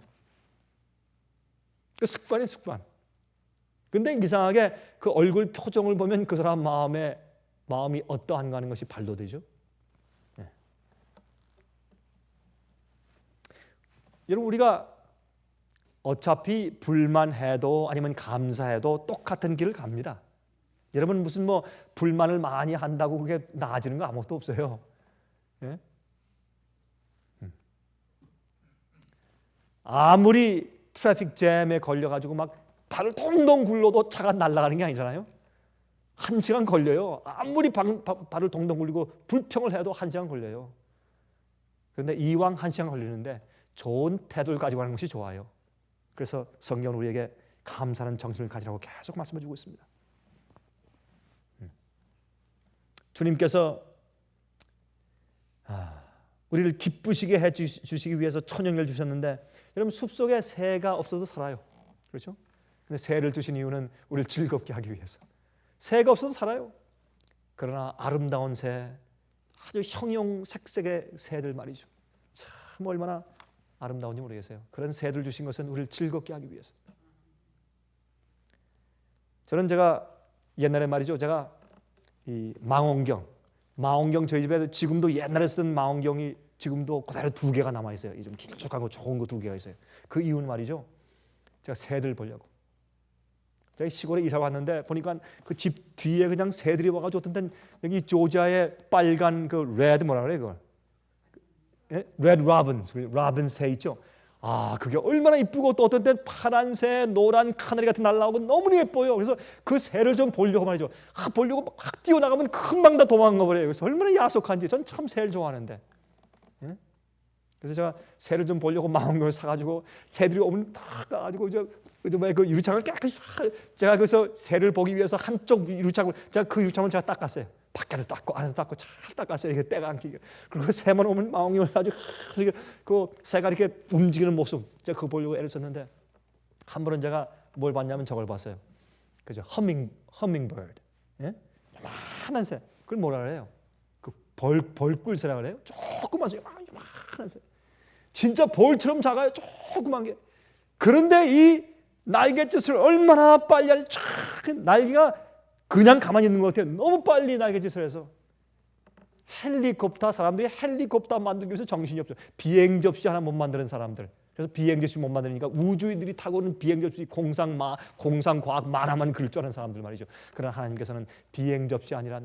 그 습관이 습관. 근데 이상하게 그 얼굴 표정을 보면 그 사람 마음이 어떠한가 하는 것이 발도되죠. 네. 여러분, 우리가 어차피 불만해도 아니면 감사해도 똑같은 길을 갑니다. 여러분, 무슨 불만을 많이 한다고 그게 나아지는 거 아무것도 없어요. 예? 아무리 트래픽 잼에 걸려가지고 막 발을 동동 굴러도 차가 날아가는 게 아니잖아요. 1시간 걸려요. 아무리 발을 동동 굴리고 불평을 해도 1시간 걸려요. 그런데 이왕 1시간 걸리는데 좋은 태도를 가지고 가는 것이 좋아요. 그래서 성경은 우리에게 감사하는 정신을 가지라고 계속 말씀해 주고 있습니다. 주님께서 우리를 기쁘시게 해주시기 위해서 천영을 주셨는데, 여러분, 숲속에 새가 없어도 살아요. 그렇죠? 근데 새를 주신 이유는 우리를 즐겁게 하기 위해서. 새가 없어도 살아요. 그러나 아름다운 새, 아주 형형색색의 새들 말이죠. 참 얼마나 아름다운지 모르겠어요. 그런 새들 주신 것은 우리를 즐겁게 하기 위해서. 저는 제가 옛날에 말이죠, 제가 이 망원경 저희 집에 지금도 옛날에 쓰던 망원경이 지금도 그대로 2개가 남아 있어요. 좀 길쭉하고 좋은 거 2개가 있어요. 그 이유는 말이죠, 제가 새들 보려고. 제가 시골에 이사 왔는데 보니까 그 집 뒤에 그냥 새들이 와가지고 어떤 데는 여기 조지아의 빨간 그 레드 뭐라 그래 그걸? 레드 라빈 새 있죠. 그게 얼마나 이쁘고, 또 어떤 때는 파란 새, 노란 카나리 같은 날라오고 너무 예뻐요. 그래서 그 새를 좀 보려고 말이죠. 보려고 막 뛰어나가면 금방 다 도망가 버려요. 그래서 얼마나 야속한지. 전 참 새를 좋아하는데. 예? 그래서 제가 새를 좀 보려고 망원경을 사가지고 새들이 오면 딱 가가지고 그 유리창을 깨끗이 제가 그래서 새를 보기 위해서 한쪽 유리창을 제가 닦았어요. 밖에도 닦고 안에도 닦고 잘 닦았어요. 이렇게 때가 안 끼게. 그리고 새만 오면 망원경을 가지고 이렇게 그 새가 이렇게 움직이는 모습 제가 그거 보려고 애를 썼는데 한 번은 제가 뭘 봤냐면 저걸 봤어요. 그죠? 허밍버드. 예? 요만한 새. 그걸 뭐라 그래요? 그 벌꿀새라 그래요? 조그만 새. 요만한 새. 진짜 벌처럼 작아요. 조그만 게. 그런데 이 날갯짓을 얼마나 빨리 하지? 날개가 그냥 가만히 있는 것 같아요. 너무 빨리 날갯짓을 해서. 헬리콥터 사람들이 헬리콥터 만들기 위해서 정신이 없죠. 비행 접시 하나 못 만드는 사람들. 그래서 비행 접시 못 만드니까 우주인들이 타고 오는 비행 접시 공상과학 만화만 그릴 줄 아는 사람들 말이죠. 그러나 하나님께서는 비행 접시 아니라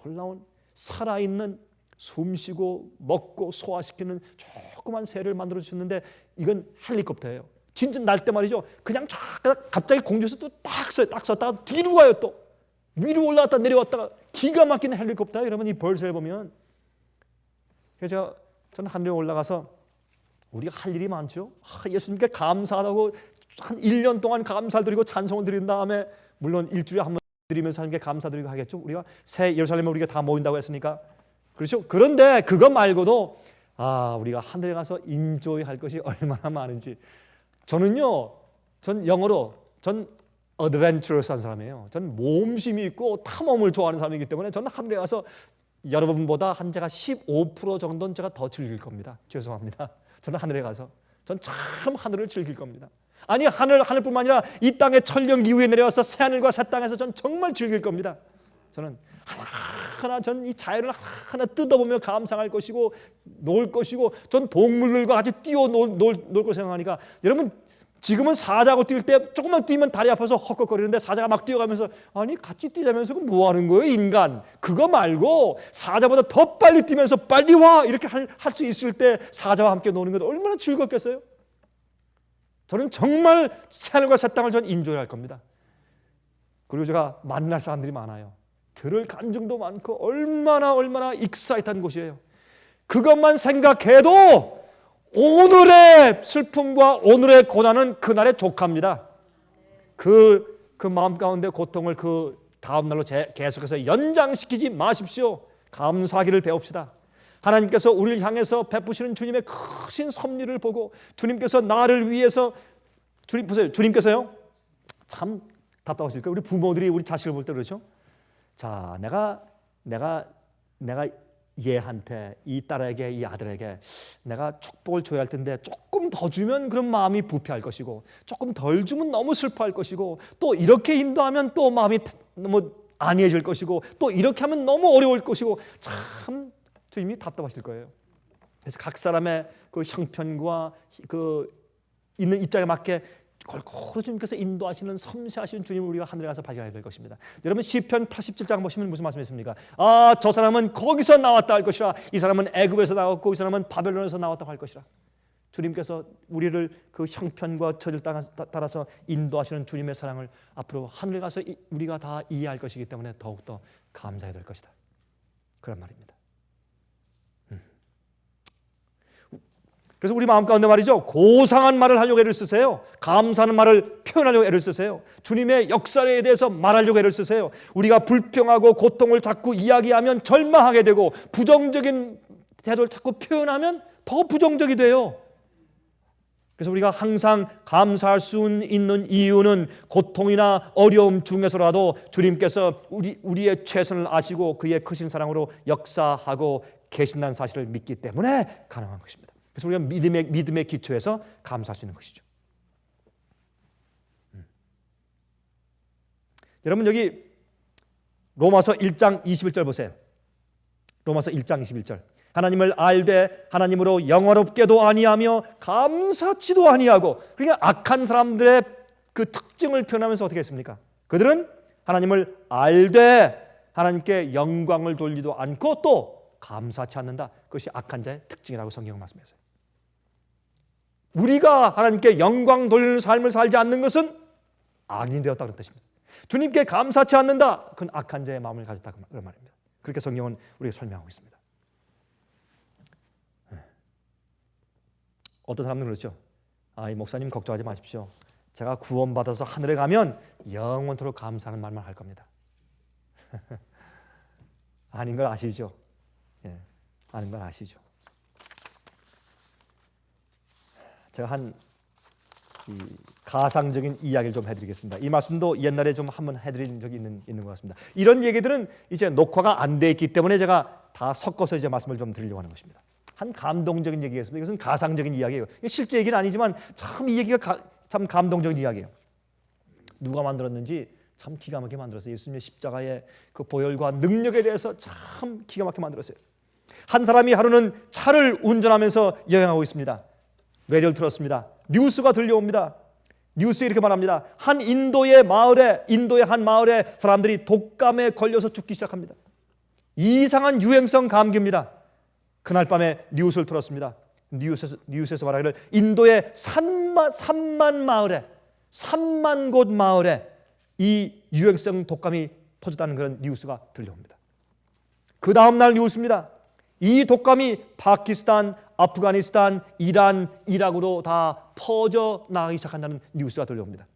놀라운 살아있는 숨쉬고 먹고 소화시키는 조그만 새를 만들어 주셨는데 이건 헬리콥터예요. 진짜 날 때 말이죠. 그냥 갑자기 공중에서 또 딱 서요. 딱 섰다가 뒤로 가요. 또 위로 올라갔다 내려왔다가 기가 막힌 헬리콥터예요. 여러분 이 벌새를 보면. 그래서 저는 하늘에 올라가서 우리가 할 일이 많죠. 예수님께 감사하다고 한 1년 동안 감사를 드리고 찬송을 드린 다음에 물론 일주일에 한 번 드리면서 하나님께 감사드리고 하겠죠. 우리가 새 예루살렘에 우리가 다 모인다고 했으니까. 그렇죠? 그런데 그거 말고도 우리가 하늘에 가서 인조이 할 것이 얼마나 많은지. 저는요. 전 영어로 전 어드벤처러스한 사람이에요. 전 모험심이 있고 탐험을 좋아하는 사람이기 때문에 저는 하늘에 가서 여러분보다 한 제가 15% 정도는 제가 더 즐길 겁니다. 죄송합니다. 저는 하늘에 가서 전 참 하늘을 즐길 겁니다. 아니 하늘뿐만 아니라 이 땅의 천령 이후에 내려와서 새 하늘과 새 땅에서 전 정말 즐길 겁니다. 저는 하나하나 전 이 자연을 하나 뜯어보며 감상할 것이고 놀 것이고 전 동물들과 같이 뛰어 놀 거 생각하니까 여러분 지금은 사자하고 뛸 때 조금만 뛰면 다리 아파서 헉헉거리는데 사자가 막 뛰어가면서 아니 같이 뛰자면서 뭐 하는 거예요 인간. 그거 말고 사자보다 더 빨리 뛰면서 빨리 와 이렇게 할 수 있을 때 사자와 함께 노는 것 얼마나 즐겁겠어요. 저는 정말 새하늘과 새 땅을 저는 인조할 겁니다. 그리고 제가 만날 사람들이 많아요. 들을 간증도 많고 얼마나 익사이트한 곳이에요. 그것만 생각해도 오늘의 슬픔과 오늘의 고난은 그날의 족합니다. 그 마음 가운데 고통을 그 다음 날로 계속해서 연장시키지 마십시오. 감사하기를 배웁시다. 하나님께서 우리를 향해서 베푸시는 주님의 크신 섭리를 보고 주님께서 나를 위해서 보세요. 주님께서요 참 답답하실 거예요. 우리 부모들이 우리 자식을 볼 때 그러죠. 자, 내가 얘한테 이 딸에게 이 아들에게 내가 축복을 줘야 할 텐데 조금 더 주면 그런 마음이 부패할 것이고 조금 덜 주면 너무 슬퍼할 것이고 또 이렇게 인도하면 또 마음이 너무 안이해질 것이고 또 이렇게 하면 너무 어려울 것이고 참 주님이 답답하실 거예요. 그래서 각 사람의 그 형편과 그 있는 입장에 맞게 골고루 주님께서 인도하시는 섬세하신 주님을 우리가 하늘에 가서 발견해야 될 것입니다. 여러분 시편 87장 보시면 무슨 말씀이십니까? 저 사람은 거기서 나왔다 할 것이라. 이 사람은 애굽에서 나왔고 이 사람은 바벨론에서 나왔다고 할 것이라. 주님께서 우리를 그 형편과 처지를 따라서 인도하시는 주님의 사랑을 앞으로 하늘에 가서 우리가 다 이해할 것이기 때문에 더욱더 감사해야 될 것이다. 그런 말입니다. 그래서 우리 마음 가운데 말이죠. 고상한 말을 하려고 애를 쓰세요. 감사하는 말을 표현하려고 애를 쓰세요. 주님의 역사에 대해서 말하려고 애를 쓰세요. 우리가 불평하고 고통을 자꾸 이야기하면 절망하게 되고 부정적인 태도를 자꾸 표현하면 더 부정적이 돼요. 그래서 우리가 항상 감사할 수 있는 이유는 고통이나 어려움 중에서라도 주님께서 우리의 최선을 아시고 그의 크신 사랑으로 역사하고 계신다는 사실을 믿기 때문에 가능한 것입니다. 그래서 우리가 믿음의 기초에서 감사할 수 있는 것이죠. 여러분 여기 로마서 1장 21절 보세요. 로마서 1장 21절. 하나님을 알되 하나님으로 영화롭게도 아니하며 감사치도 아니하고. 그러니까 악한 사람들의 그 특징을 표현하면서 어떻게 했습니까? 그들은 하나님을 알되 하나님께 영광을 돌리도 않고 또 감사치 않는다. 그것이 악한 자의 특징이라고 성경은 말씀했어요. 우리가 하나님께 영광 돌리는 삶을 살지 않는 것은 악인이 되었다는 뜻입니다. 주님께 감사치 않는다. 그건 악한 자의 마음을 가졌다 그런 말입니다. 그렇게 성경은 우리에게 설명하고 있습니다. 어떤 사람들은 그렇죠. 이 목사님 걱정하지 마십시오. 제가 구원받아서 하늘에 가면 영원토록 감사하는 말만 할 겁니다. 아닌 걸 아시죠? 예, 아닌 걸 아시죠? 제가 이 가상적인 이야기를 좀 해드리겠습니다. 이 말씀도 옛날에 좀 한번 해드린 적이 있는 것 같습니다. 이런 얘기들은 이제 녹화가 안 돼 있기 때문에 제가 다 섞어서 이제 말씀을 좀 드리려고 하는 것입니다. 한 감동적인 얘기였습니다. 이것은 가상적인 이야기예요. 실제 얘기는 아니지만 참 이 얘기가 참 감동적인 이야기예요. 누가 만들었는지 참 기가 막히게 만들었어요. 예수님의 십자가의 그 보혈과 능력에 대해서 참 기가 막히게 만들었어요. 한 사람이 하루는 차를 운전하면서 여행하고 있습니다. 라디오를 틀었습니다. 뉴스가 들려옵니다. 뉴스에 이렇게 말합니다. 인도의 한 마을에 사람들이 독감에 걸려서 죽기 시작합니다. 이상한 유행성 감기입니다. 그날 밤에 뉴스를 틀었습니다. 뉴스에서 말하기를 인도의 3만 곳 마을에 이 유행성 독감이 퍼졌다는 그런 뉴스가 들려옵니다. 그 다음 날 뉴스입니다. 이 독감이 파키스탄, 아프가니스탄, 이란, 이라크로 다 퍼져 나가기 시작한다는 뉴스가 들려옵니다.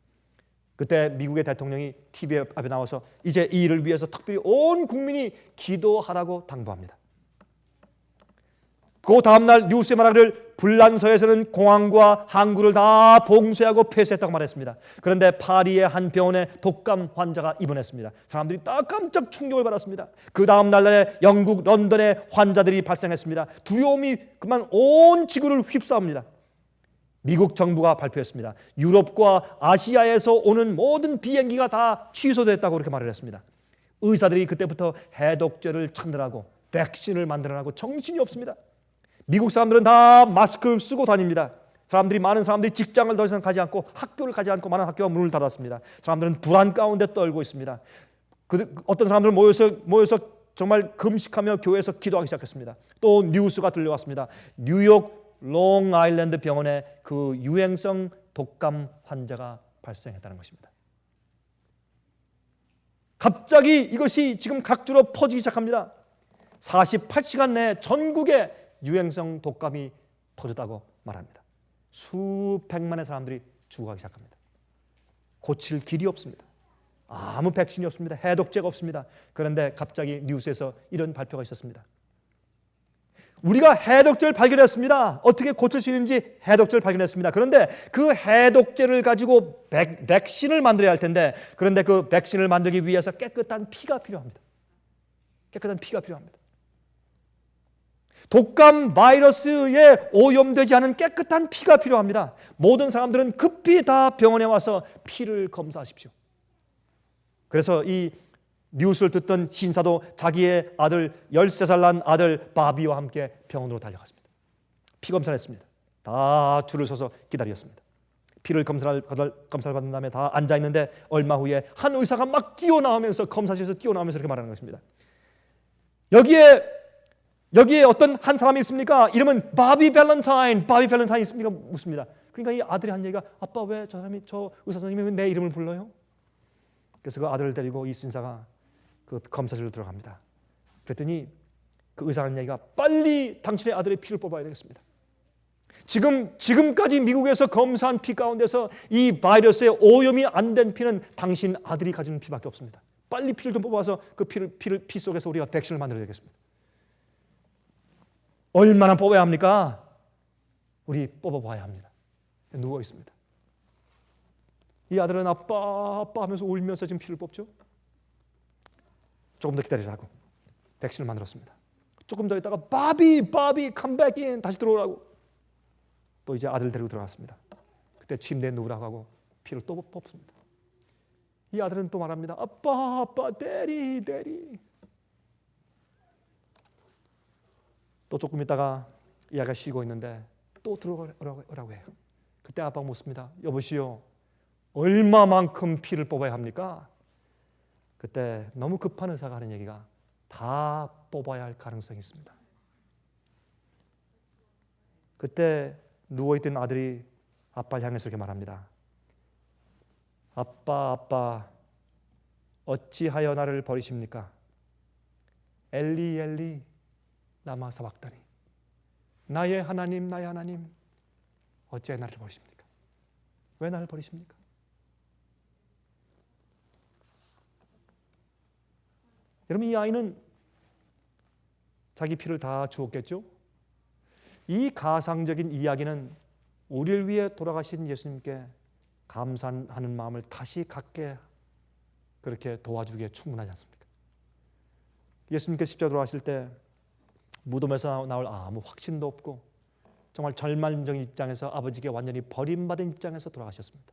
그때 미국의 대통령이 TV 앞에 나와서 이제 이 일을 위해서 특별히 온 국민이 기도하라고 당부합니다. 그 다음날 뉴스에 말하기를 불란서에서는 공항과 항구를 다 봉쇄하고 폐쇄했다고 말했습니다. 그런데 파리의 한 병원에 독감 환자가 입원했습니다. 사람들이 딱 깜짝 충격을 받았습니다. 그 다음 날에 영국 런던에 환자들이 발생했습니다. 두려움이 그만 온 지구를 휩싸웁니다. 미국 정부가 발표했습니다. 유럽과 아시아에서 오는 모든 비행기가 다 취소됐다고 그렇게 말을 했습니다. 의사들이 그때부터 해독제를 찾느라고 백신을 만들어내고 정신이 없습니다. 미국 사람들은 다 마스크를 쓰고 다닙니다. 많은 사람들이 직장을 더 이상 가지 않고 학교를 가지 않고 많은 학교가 문을 닫았습니다. 사람들은 불안 가운데 떨고 있습니다. 어떤 사람들은 모여서 정말 금식하며 교회에서 기도하기 시작했습니다. 또 뉴스가 들려왔습니다. 뉴욕 롱아일랜드 병원에 그 유행성 독감 환자가 발생했다는 것입니다. 갑자기 이것이 지금 각주로 퍼지기 시작합니다. 48시간 내에 전국에 유행성 독감이 퍼졌다고 말합니다. 수백만의 사람들이 죽어가기 시작합니다. 고칠 길이 없습니다. 아무 백신이 없습니다. 해독제가 없습니다. 그런데 갑자기 뉴스에서 이런 발표가 있었습니다. 우리가 해독제를 발견했습니다. 어떻게 고칠 수 있는지 해독제를 발견했습니다. 그런데 그 해독제를 가지고 백신을 만들어야 할 텐데, 그런데 그 백신을 만들기 위해서 깨끗한 피가 필요합니다. 깨끗한 피가 필요합니다. 독감 바이러스에 오염되지 않은 깨끗한 피가 필요합니다. 모든 사람들은 급히 다 병원에 와서 피를 검사하십시오. 그래서 이 뉴스를 듣던 신사도 자기의 아들 13살 난 아들 바비와 함께 병원으로 달려갔습니다. 피 검사를 했습니다. 다 줄을 서서 기다렸습니다. 피를 검사를 받은 다음에 다 앉아있는데 얼마 후에 한 의사가 막 뛰어나오면서 검사실에서 뛰어나오면서 이렇게 말하는 것입니다. 여기에 어떤 한 사람이 있습니까? 이름은 바비 밸런타인 있습니까? 묻습니다. 그러니까 이 아들이 한 얘기가, 아빠 왜 저 의사 선생님이 왜 내 이름을 불러요? 그래서 그 아들을 데리고 이 신사가 그 검사실로 들어갑니다. 그랬더니 그 의사가 한 얘기가, 빨리 당신의 아들의 피를 뽑아야 되겠습니다. 지금까지 미국에서 검사한 피 가운데서 이 바이러스에 오염이 안 된 피는 당신 아들이 가지는 피밖에 없습니다. 빨리 피를 좀 뽑아서 그 피 속에서 우리가 백신을 만들어야 되겠습니다. 얼마나 뽑아야 합니까? 우리 뽑아봐야 합니다. 누워 있습니다. 이 아들은 아빠 하면서 울면서 지금 피를 뽑죠. 조금 더 기다리라고 백신을 만들었습니다. 조금 더 있다가 바비 come back in, 다시 들어오라고 또 이제 아들 데리고 들어갔습니다. 그때 침대에 누우라고 하고 피를 또 뽑습니다. 이 아들은 또 말합니다. 아빠 대리. 또 조금 있다가 이 아이가 쉬고 있는데 또 들어오라고 해요. 그때 아빠가 묻습니다. 여보시오, 얼마만큼 피를 뽑아야 합니까? 그때 너무 급한 의사가 하는 얘기가, 다 뽑아야 할 가능성이 있습니다. 그때 누워있던 아들이 아빠를 향해서 이렇게 말합니다. 아빠 어찌하여 나를 버리십니까? 엘리 라마 사박다니, 나의 하나님 어찌하여 나를 버리십니까? 왜 나를 버리십니까? 여러분, 이 아이는 자기 피를 다 주었겠죠. 이 가상적인 이야기는 우리를 위해 돌아가신 예수님께 감사하는 마음을 다시 갖게 그렇게 도와주기에 충분하지 않습니까? 예수님께서 십자가 돌아가실 때 무덤에서 나올 아무 확신도 없고 정말 절망적인 입장에서 아버지께 완전히 버림받은 입장에서 돌아가셨습니다.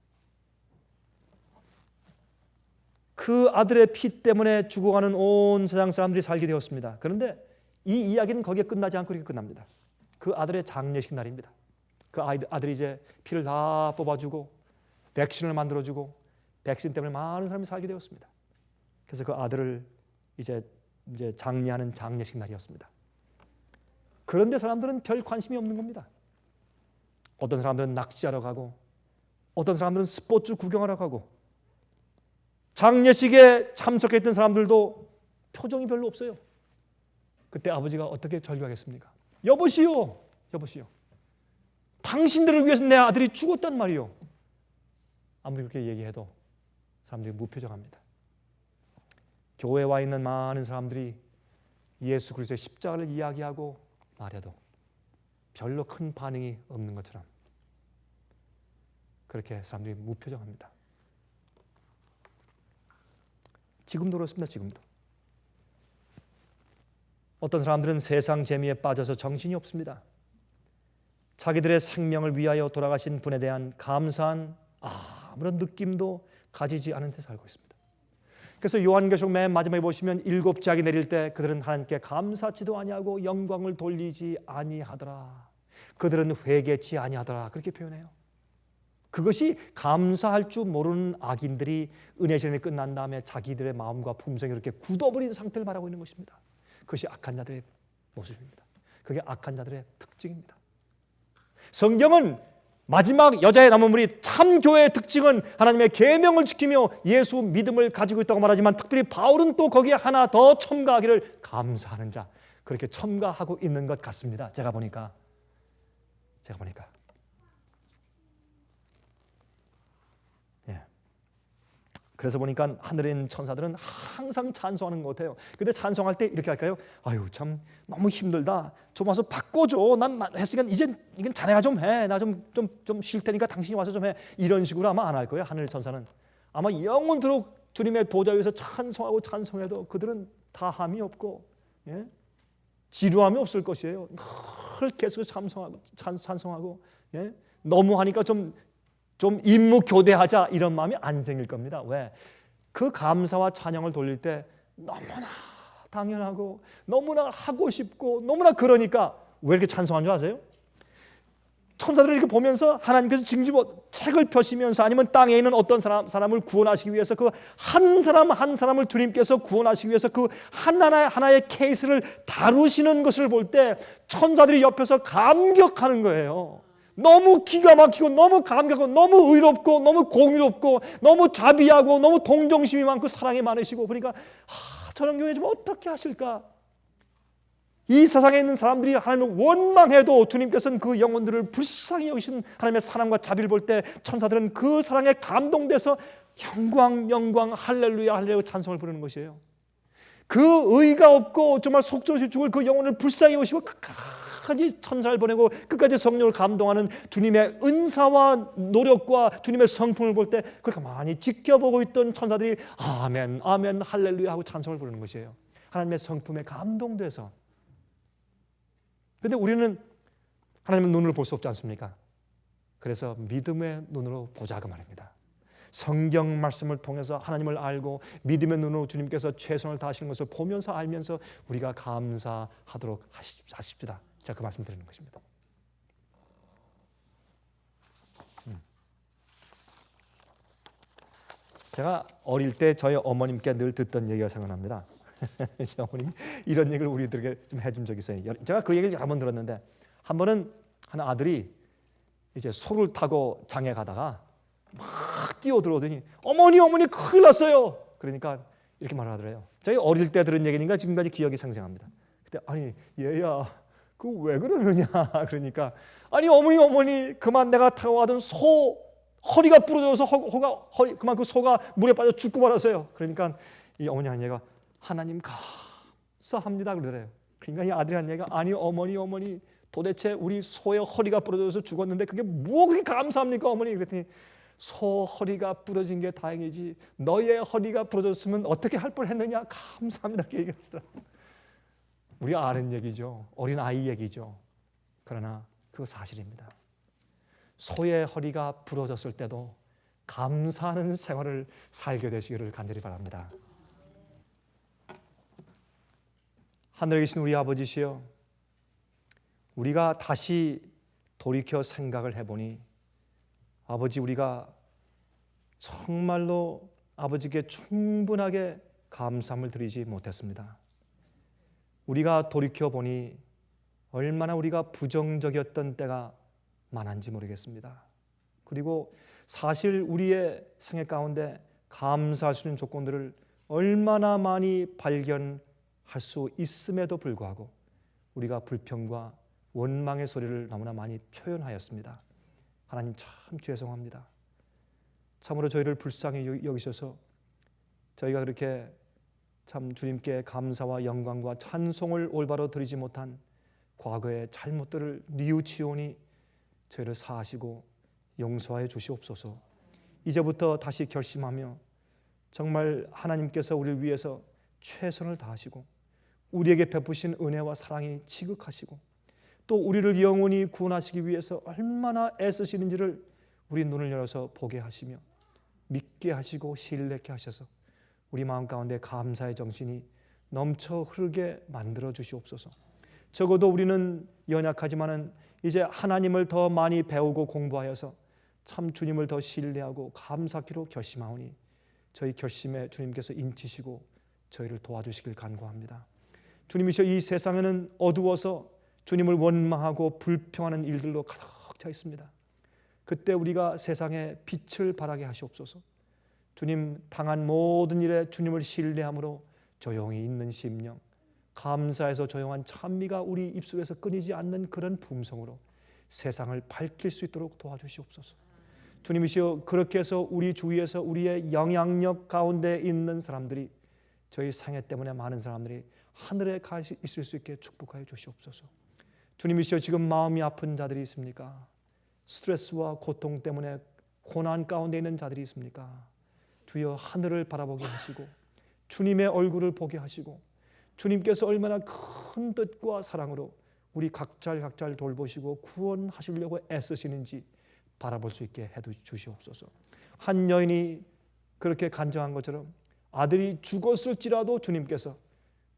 그 아들의 피 때문에 죽어가는 온 세상 사람들이 살게 되었습니다. 그런데 이 이야기는 거기에 끝나지 않고 이렇게 끝납니다. 그 아들의 장례식 날입니다. 그 아들이 이제 피를 다 뽑아주고 백신을 만들어주고 백신 때문에 많은 사람이 살게 되었습니다. 그래서 그 아들을 이제 장례하는 장례식 날이었습니다. 그런데 사람들은 별 관심이 없는 겁니다. 어떤 사람들은 낚시하러 가고 어떤 사람들은 스포츠 구경하러 가고 장례식에 참석했던 사람들도 표정이 별로 없어요. 그때 아버지가 어떻게 절규하겠습니까? 여보시오, 여보시오. 당신들을 위해서 내 아들이 죽었단 말이오. 아무리 그렇게 얘기해도 사람들이 무표정합니다. 교회에 와 있는 많은 사람들이 예수 그리스도의 십자가를 이야기하고 말해도 별로 큰 반응이 없는 것처럼 그렇게 사람들이 무표정합니다. 지금도 그렇습니다. 지금도. 어떤 사람들은 세상 재미에 빠져서 정신이 없습니다. 자기들의 생명을 위하여 돌아가신 분에 대한 감사한 아무런 느낌도 가지지 않은 채 살고 있습니다. 그래서 요한계시록 맨 마지막에 보시면 7 짝이 내릴 때 그들은 하나님께 감사치도 아니하고 영광을 돌리지 아니하더라. 그들은 회개치 아니하더라. 그렇게 표현해요. 그것이 감사할 줄 모르는 악인들이 은혜 시간이 끝난 다음에 자기들의 마음과 품성이 이렇게 굳어버린 상태를 말하고 있는 것입니다. 그것이 악한 자들의 모습입니다. 그게 악한 자들의 특징입니다. 성경은 마지막 여자의 남은 무리 참 교회의 특징은 하나님의 계명을 지키며 예수 믿음을 가지고 있다고 말하지만 특별히 바울은 또 거기에 하나 더 첨가하기를 감사하는 자 그렇게 첨가하고 있는 것 같습니다. 제가 보니까 그래서 보니까 하늘에 있는 천사들은 항상 찬송하는 것 같아요. 근데 찬송할 때 이렇게 할까요? 아유 참 너무 힘들다. 좀 와서 바꿔줘. 난 했으니까 이건 자네가 좀 해. 나 좀 쉴 테니까 당신이 와서 좀 해. 이런 식으로 아마 안 할 거예요. 하늘 천사는 아마 영원토록 주님의 보좌 위에서 찬송하고 찬송해도 그들은 다함이 없고 지루함이 없을 것이에요. 늘 계속 찬송하고 너무 하니까 좀 임무 교대하자 이런 마음이 안 생길 겁니다. 왜? 그 감사와 찬양을 돌릴 때 너무나 당연하고 너무나 하고 싶고 너무나 그러니까 왜 이렇게 찬송한 줄 아세요? 천사들을 이렇게 보면서 하나님께서 책을 펴시면서 아니면 땅에 있는 어떤 사람을 구원하시기 위해서 그 한 사람 한 사람을 주님께서 구원하시기 위해서 그 하나의 케이스를 다루시는 것을 볼 때 천사들이 옆에서 감격하는 거예요. 너무 기가 막히고 너무 감격하고 너무 의롭고 너무 공의롭고 너무 자비하고 너무 동정심이 많고 사랑이 많으시고 그러니까 저런 교회 좀 어떻게 하실까? 이 세상에 있는 사람들이 하나님을 원망해도 주님께서는 그 영혼들을 불쌍히 여기신 하나님의 사랑과 자비를 볼 때 천사들은 그 사랑에 감동돼서 영광 영광 할렐루야 할렐루야 찬송을 부르는 것이에요. 그 의가 없고 정말 속절없이 죽을 그 영혼을 불쌍히 여기시고 끝까지 천사를 보내고 끝까지 성령을 감동하는 주님의 은사와 노력과 주님의 성품을 볼 때 그걸 가만히 지켜보고 있던 천사들이 아멘 아멘 할렐루야 하고 찬송을 부르는 것이에요. 하나님의 성품에 감동돼서. 그런데 우리는 하나님의 눈으로 볼 수 없지 않습니까? 그래서 믿음의 눈으로 보자 그 말입니다. 성경 말씀을 통해서 하나님을 알고 믿음의 눈으로 주님께서 최선을 다하시는 것을 보면서 알면서 우리가 감사하도록 하십시다. 제가 그 말씀 드리는 것입니다. 제가 어릴 때 저희 어머님께 늘 듣던 얘기가 생각납니다. 저희 어머님이 이런 얘기를 우리들에게 좀 해준 적이 있어요. 제가 그 얘기를 여러 번 들었는데 한 번은 한 아들이 이제 소를 타고 장에 가다가 막 뛰어들어오더니 어머니 큰일 났어요. 그러니까 이렇게 말하더래요. 저희 어릴 때 들은 얘기니까 지금까지 기억이 생생합니다. 그때 아니 얘야 그 왜 그러느냐 그러니까 아니 어머니 그만 내가 타고 가던 소 허리가 부러져서 그만 그 소가 물에 빠져 죽고 말았어요. 그러니까 이 어머니 한 얘가 하나님 감사합니다 그러더래요. 그러니까 이 아들이 한 얘기가, 아니 어머니 도대체 우리 소의 허리가 부러져서 죽었는데 그게 뭐 그렇게 감사합니까 어머니? 그랬더니 소 허리가 부러진 게 다행이지 너의 허리가 부러졌으면 어떻게 할 뻔했느냐, 감사합니다 이렇게 얘기하시더라고요. 우리가 아는 얘기죠. 어린 아이 얘기죠. 그러나 그거 사실입니다. 소의 허리가 부러졌을 때도 감사하는 생활을 살게 되시기를 간절히 바랍니다. 하늘에 계신 우리 아버지시여, 우리가 다시 돌이켜 생각을 해보니 아버지, 우리가 정말로 아버지께 충분하게 감사함을 드리지 못했습니다. 우리가 돌이켜보니 얼마나 우리가 부정적이었던 때가 많은지 모르겠습니다. 그리고 사실 우리의 생애 가운데 감사할 수 있는 조건들을 얼마나 많이 발견할 수 있음에도 불구하고 우리가 불평과 원망의 소리를 너무나 많이 표현하였습니다. 하나님 참 죄송합니다. 참으로 저희를 불쌍히 여기셔서 저희가 그렇게 참 주님께 감사와 영광과 찬송을 올바로 드리지 못한 과거의 잘못들을 뉘우치오니 저희를 사하시고 용서하여 주시옵소서. 이제부터 다시 결심하며 정말 하나님께서 우리를 위해서 최선을 다하시고 우리에게 베푸신 은혜와 사랑이 지극하시고 또 우리를 영원히 구원하시기 위해서 얼마나 애쓰시는지를 우리 눈을 열어서 보게 하시며 믿게 하시고 신뢰케 하셔서 우리 마음 가운데 감사의 정신이 넘쳐 흐르게 만들어 주시옵소서. 적어도 우리는 연약하지만은 이제 하나님을 더 많이 배우고 공부하여서 참 주님을 더 신뢰하고 감사하기로 결심하오니 저희 결심에 주님께서 인치시고 저희를 도와주시길 간구합니다. 주님이시여, 이 세상에는 어두워서 주님을 원망하고 불평하는 일들로 가득 차 있습니다. 그때 우리가 세상에 빛을 발하게 하시옵소서. 주님, 당한 모든 일에 주님을 신뢰함으로 조용히 있는 심령, 감사해서 조용한 찬미가 우리 입술에서 끊이지 않는 그런 품성으로 세상을 밝힐 수 있도록 도와주시옵소서. 주님이시여, 그렇게 해서 우리 주위에서 우리의 영향력 가운데 있는 사람들이, 저희 생애 때문에 많은 사람들이 하늘에 가 있을 수 있게 축복하여 주시옵소서. 주님이시여, 지금 마음이 아픈 자들이 있습니까? 스트레스와 고통 때문에 고난 가운데 있는 자들이 있습니까? 주여, 하늘을 바라보게 하시고 주님의 얼굴을 보게 하시고 주님께서 얼마나 큰 뜻과 사랑으로 우리 각자를 돌보시고 구원하시려고 애쓰시는지 바라볼 수 있게 해 주시옵소서. 한 여인이 그렇게 간증한 것처럼 아들이 죽었을지라도 주님께서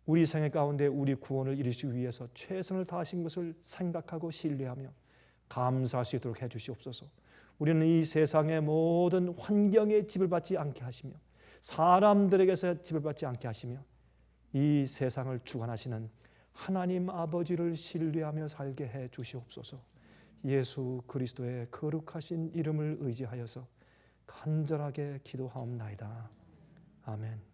우리 생애 가운데 우리 구원을 이루시기 위해서 최선을 다하신 것을 생각하고 신뢰하며 감사할 수 있도록 해 주시옵소서. 우리는 이 세상의 모든 환경에 집을 받지 않게 하시며 사람들에게서 집을 받지 않게 하시며 이 세상을 주관하시는 하나님 아버지를 신뢰하며 살게 해 주시옵소서. 예수 그리스도의 거룩하신 이름을 의지하여서 간절하게 기도하옵나이다. 아멘.